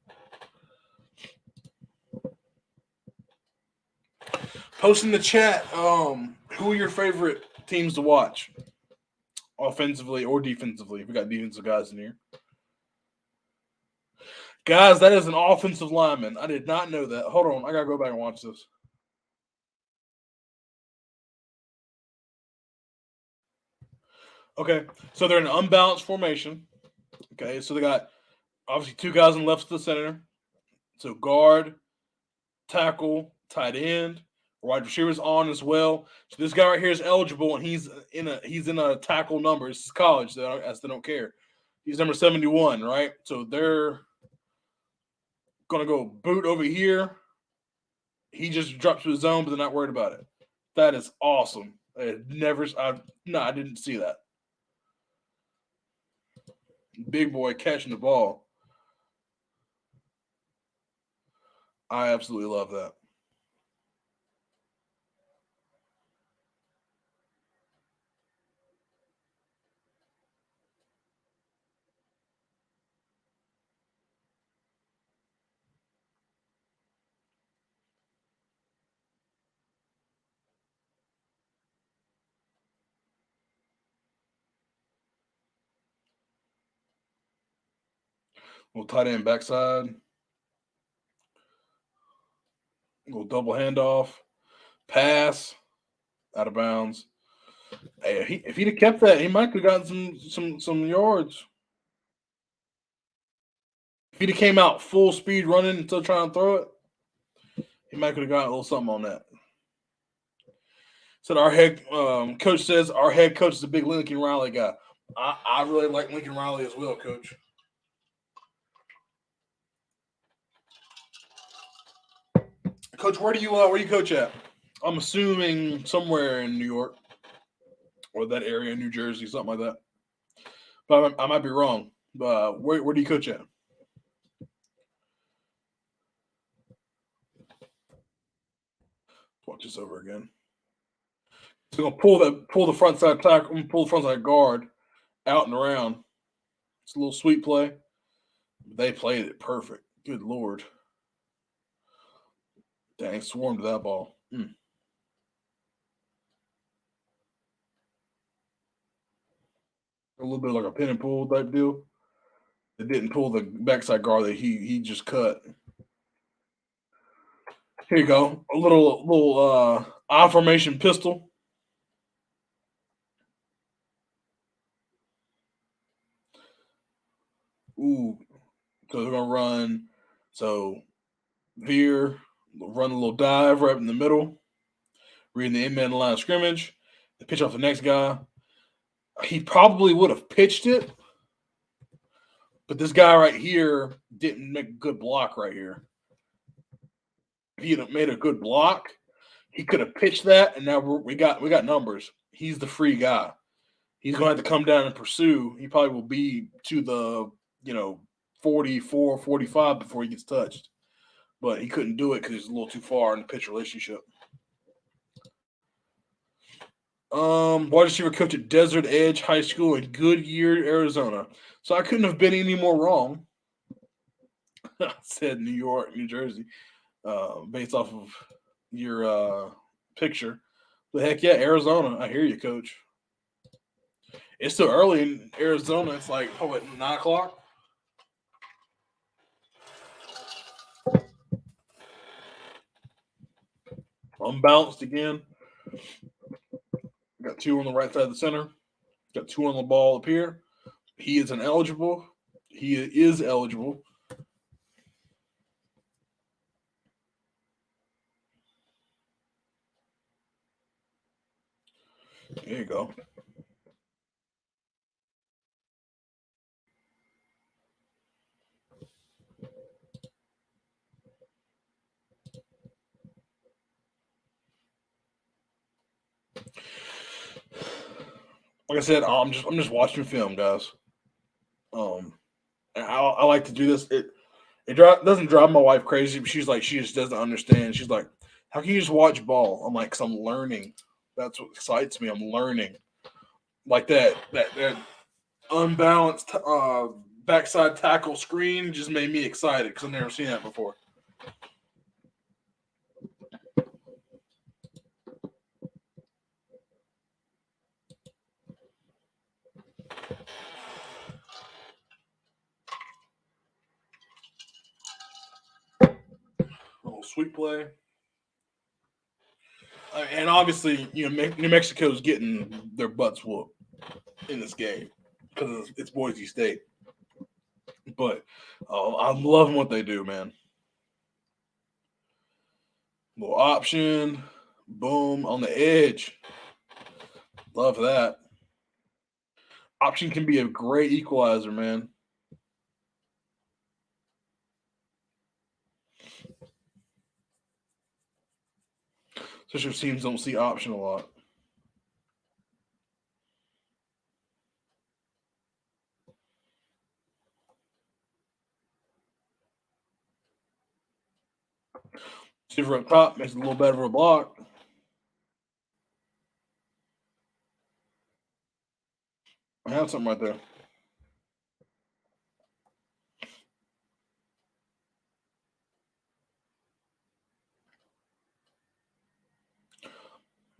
Post in the chat. Who are your favorite teams to watch, offensively or defensively? We got defensive guys in here. Guys, that is an offensive lineman. I did not know that. Hold on, I gotta go back and watch this. Okay, so they're in an unbalanced formation. Okay, so they got obviously 2 guys on the left of the center. So guard, tackle, tight end, wide receivers on as well. So this guy right here is eligible, and he's in a tackle number. This is college, so they don't care. He's number 71, right? So they're gonna go boot over here. He just dropped to his zone, but they're not worried about it. That is awesome. I didn't see that. Big boy catching the ball. I absolutely love that. Little tight end backside. Little double handoff. Pass. Out of bounds. Hey, if he'd have kept that, he might have gotten some yards. If he'd have came out full speed running and still trying to throw it, he might have gotten a little something on that. Said our head coach says our head coach is a big Lincoln Riley guy. I really like Lincoln Riley as well, Coach. Coach, where do you coach at? I'm assuming somewhere in New York or that area, New Jersey, something like that. But I might be wrong. Where do you coach at? Watch this over again. So gonna pull the front side tackle, pull the front side guard out and around. It's a little sweet play. They played it perfect. Good Lord. Dang, swarmed that ball. A little bit like a pin and pull type deal. They didn't pull the backside guard that he just cut. Here you go. A little I formation pistol. Ooh. So they're gonna run. So veer, run a little dive right in the middle, reading the in-man line of scrimmage, the pitch off the next guy. He probably would have pitched it, but this guy right here didn't make a good block right here. If he had made a good block, he could have pitched that, and now we got numbers. He's the free guy. He's going to have to come down and pursue. He probably will be to the 44, 45 before he gets touched. But he couldn't do it because he's a little too far in the pitch relationship. Wide receiver coach at Desert Edge High School in Goodyear, Arizona. So I couldn't have been any more wrong. I said New York, New Jersey, based off of your picture. But heck yeah, Arizona. I hear you, Coach. It's still early in Arizona. It's like, 9 o'clock? Unbalanced again. Got 2 on the right side of the center. Got 2 on the ball up here. He is ineligible. He is eligible. There you go. Like I said, I'm just watching film, guys. And I like to do this. It doesn't drive my wife crazy, but she's like, she just doesn't understand. She's like, how can you just watch ball? I'm like, because I'm learning. That's what excites me. I'm learning. Like that unbalanced backside tackle screen just made me excited because I've never seen that before. A little sweet play. And obviously, New Mexico's getting their butts whooped in this game because it's Boise State. But I'm loving what they do, man. Little option, boom, on the edge. Love that. Option can be a great equalizer, man. Especially if teams don't see option a lot. Receiver up top makes it a little better of a block. I have something right there.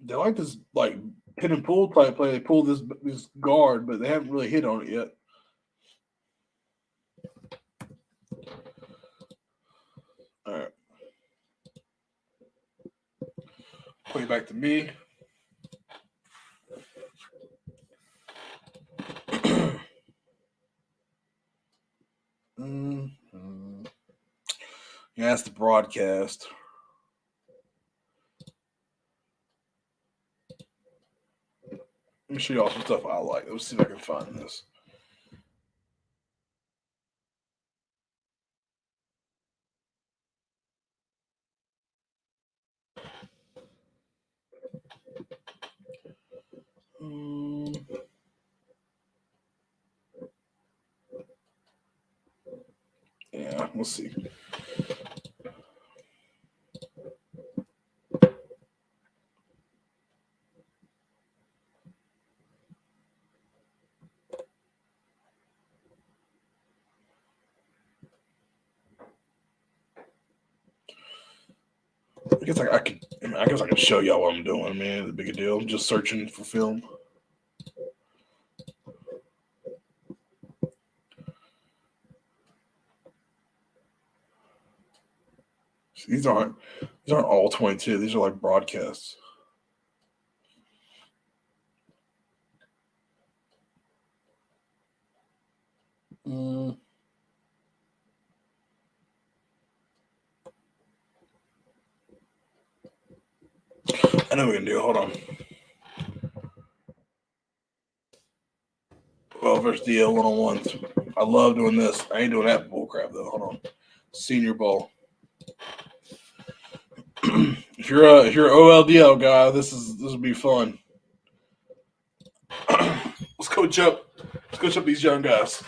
They like this hit and pull type play. They pull this guard, but they haven't really hit on it yet. All right. Play back to me. Yeah, that's the broadcast. Let me show y'all some stuff I like. Let's see if I can find this. Yeah, let's see. I guess I can show y'all what I'm doing, man. The big deal. I'm just searching for film. These aren't all 22. These are like broadcasts. I know we can do it. Hold on. Well, versus the one-on-ones. I love doing this. I ain't doing that bull crap though. Hold on. Senior Bowl. if you're an OLDL guy, this will be fun. Let's coach up these young guys.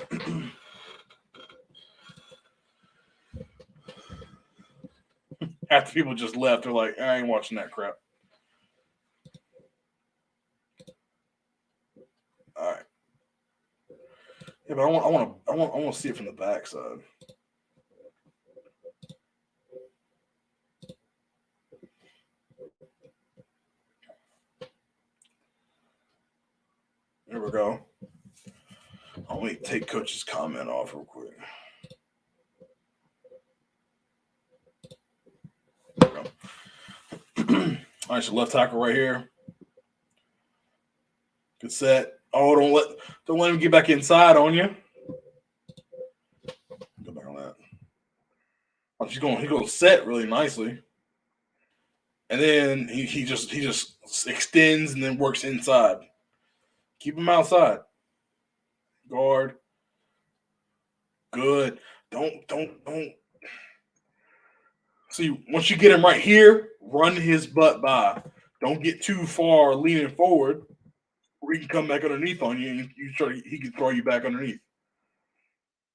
Half the people just left. They're like, I ain't watching that crap. All right. Yeah, but I want to see it from the backside. There we go. Let me take Coach's comment off real quick. There we go. All right, so left tackle right here. Good set. Oh, don't let him get back inside on you. Go back on that. Oh, he's going to set really nicely. And then he just extends and then works inside. Keep him outside. Guard. Good. Don't. See, once you get him right here, run his butt by. Don't get too far leaning forward, or he can come back underneath on you, and he can throw you back underneath.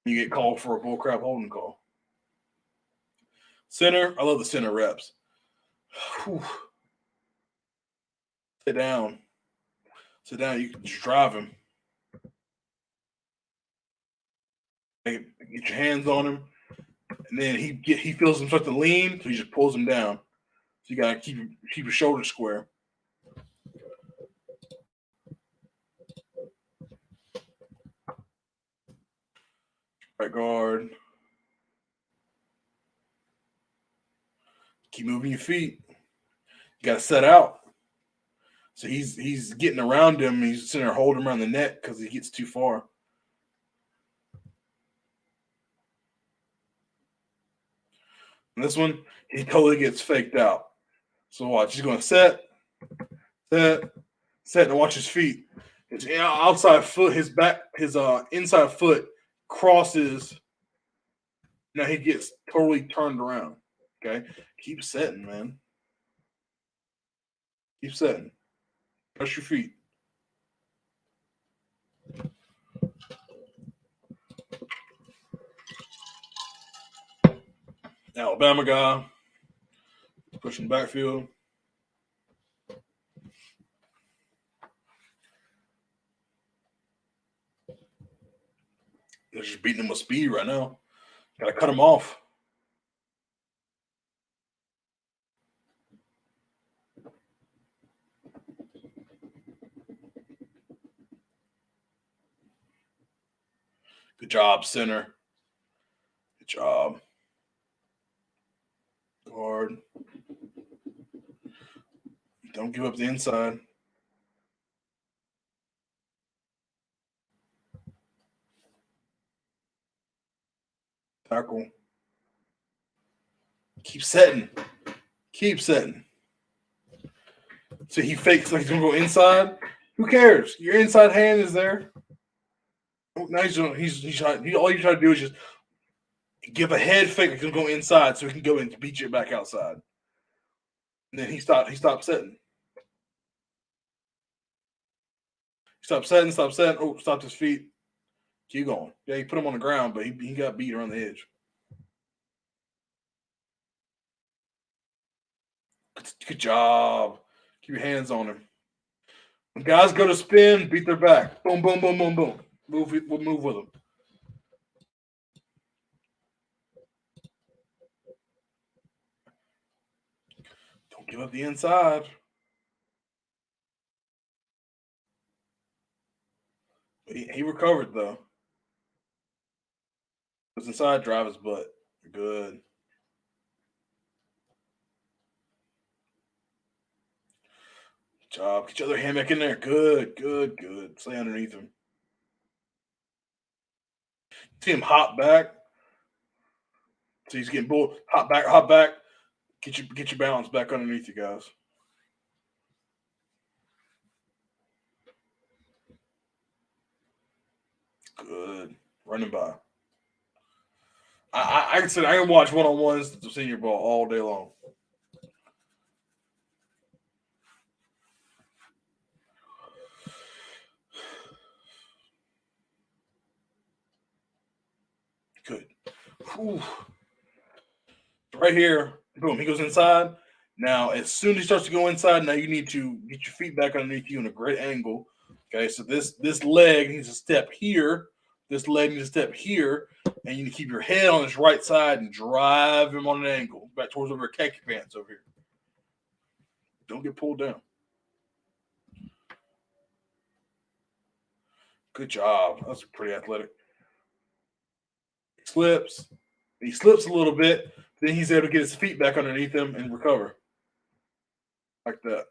You get called for a bullcrap holding call. Center, I love the center reps. Whew. Sit down. You can just drive him. Get your hands on him, and then he feels him start to lean, so he just pulls him down. So you gotta keep your shoulders square. Right guard. Keep moving your feet. You gotta set out. So he's getting around him. He's sitting there holding him around the neck because he gets too far. And this one, he totally gets faked out. So watch. He's going to set, and watch his feet. His outside foot, his inside foot crosses. Now he gets totally turned around. Okay? Keep setting, man. Keep setting. Press your feet. Alabama guy. Pushing backfield. They're just beating him with speed right now. Got to cut him off. Good job, center. Good job. Don't give up the inside. Tackle. Keep setting. Keep setting. So he fakes like he's gonna go inside. Who cares? Your inside hand is there. Now all you try to do is just give a head fake like he's gonna go inside so he can go and beat you back outside. And then he stopped setting. Stop setting. Oh, stopped his feet. Keep going. Yeah, he put him on the ground, but he got beat around the edge. Good job. Keep your hands on him. When guys go to spin, beat their back. Boom, boom, boom, boom, boom. We'll move with them. Don't give up the inside. He recovered, though. Was inside, drive his butt. Good. Good job. Get your other hand back in there. Good. Stay underneath him. See him hop back. So he's getting bull. Hop back. Get your balance back underneath you guys. Good. Running by. I can watch one-on-ones to senior ball all day long. Good. Whew. Right here, boom, he goes inside. Now, as soon as he starts to go inside, now you need to get your feet back underneath you in a great angle. Okay, so this leg needs to step here. This leg needs to step here, and you need to keep your head on his right side and drive him on an angle back towards over khaki pants over here. Don't get pulled down. Good job. That's pretty athletic. He slips a little bit. Then he's able to get his feet back underneath him and recover. Like that.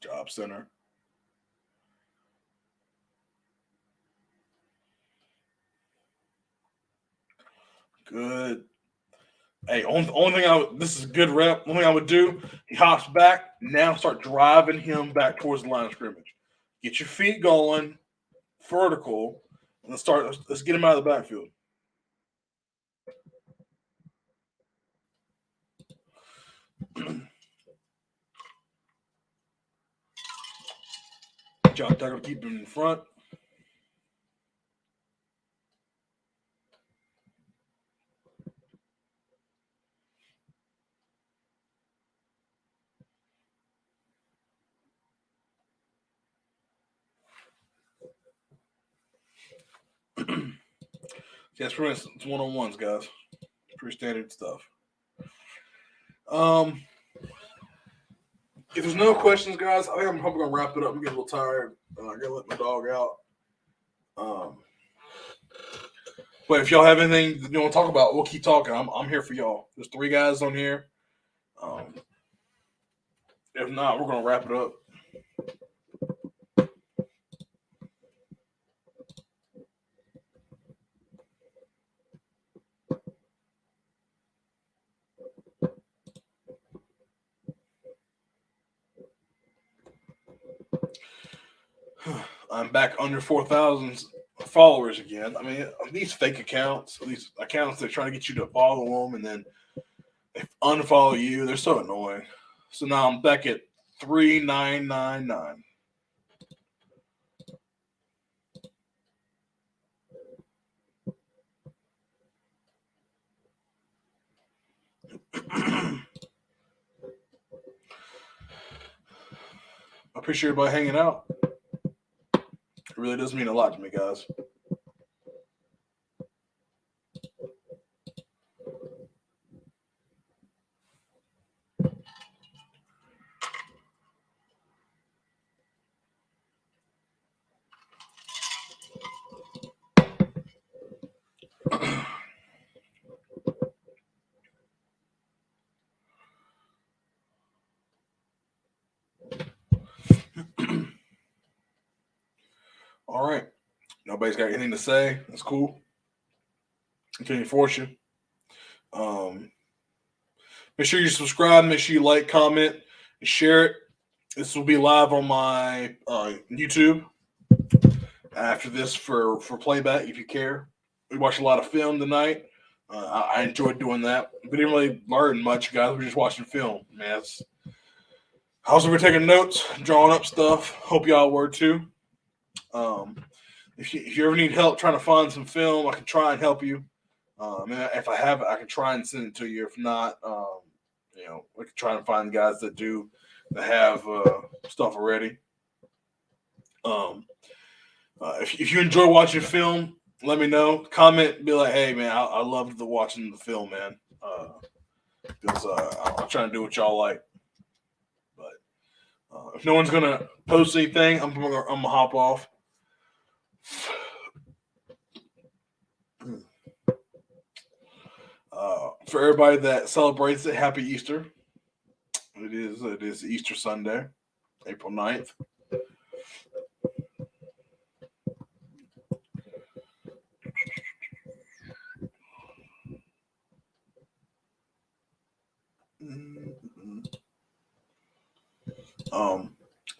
Job center. Good. Hey, only thing this is a good rep. Only thing I would do, he hops back. Now start driving him back towards the line of scrimmage. Get your feet going, vertical, and let's get him out of the backfield. Job tackle to keep him in front. Yes, for instance, it's one-on-ones, guys. Pretty standard stuff. If there's no questions, guys, I think I'm probably gonna wrap it up. I'm getting a little tired. I gotta let my dog out. But if y'all have anything you want to talk about, we'll keep talking. I'm here for y'all. There's 3 guys on here. If not, we're gonna wrap it up. I'm back under 4,000 followers again. I mean, these fake accounts, these accounts that are trying to get you to follow them and then they unfollow you, they're so annoying. So now I'm back at 3,999. I appreciate everybody hanging out. It really does mean a lot to me, guys. nobody's got anything to say. That's cool. I can't force you. Make sure you subscribe. Make sure you like, comment, and share it. This will be live on my YouTube after this for playback if you care. We watched a lot of film tonight. I enjoyed doing that. We didn't really learn much, guys. We were just watching film. Man, I was over taking notes, drawing up stuff. Hope y'all were too. If you ever need help trying to find some film, I can try and help you. If I have it, I can try and send it to you. If not, we can try and find guys that have stuff already. If you enjoy watching film, let me know. Comment, be like, hey man, I loved watching the film, man. Because I'm trying to do what y'all like. But if no one's gonna post anything, I'm gonna hop off. For everybody that celebrates it, happy Easter. It is Easter Sunday, April 9th.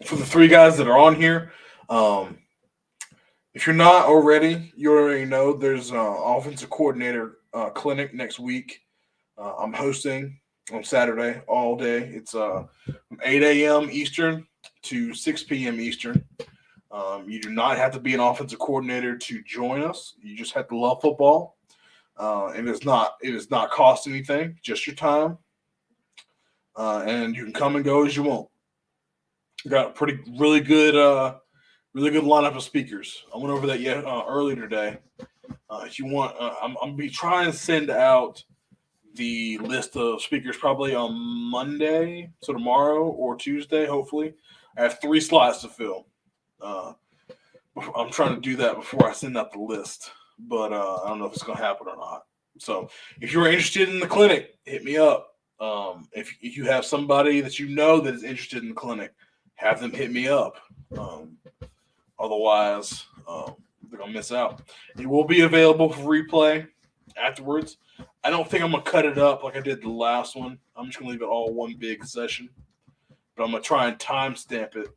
For the three guys that are on here, if you're not already, you already know there's an offensive coordinator clinic next week. I'm hosting on Saturday all day. It's from 8 a.m. Eastern to 6 p.m. Eastern. You do not have to be an offensive coordinator to join us. You just have to love football. And it does not cost anything, just your time. And you can come and go as you want. Got a really good lineup of speakers. I went over that earlier today. If you want, I'm gonna be trying to send out the list of speakers probably on Monday, so tomorrow or Tuesday, hopefully. I have 3 slots to fill. I'm trying to do that before I send out the list, but I don't know if it's gonna happen or not. So if you're interested in the clinic, hit me up. If you have somebody that you know that is interested in the clinic, have them hit me up. Otherwise, they're going to miss out. It will be available for replay afterwards. I don't think I'm going to cut it up like I did the last one. I'm just going to leave it all one big session. But I'm going to try and timestamp it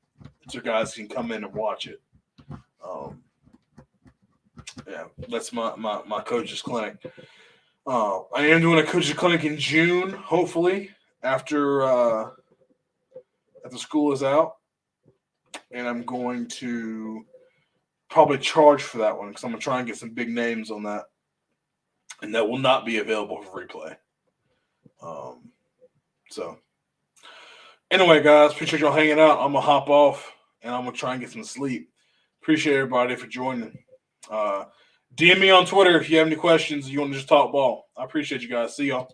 so guys can come in and watch it. That's my coach's clinic. I am doing a coach's clinic in June, hopefully, after school is out. And I'm going to probably charge for that one because I'm going to try and get some big names on that. And that will not be available for replay. So, anyway, guys, appreciate y'all hanging out. I'm going to hop off and I'm going to try and get some sleep. Appreciate everybody for joining. DM me on Twitter if you have any questions. You want to just talk ball. I appreciate you guys. See y'all.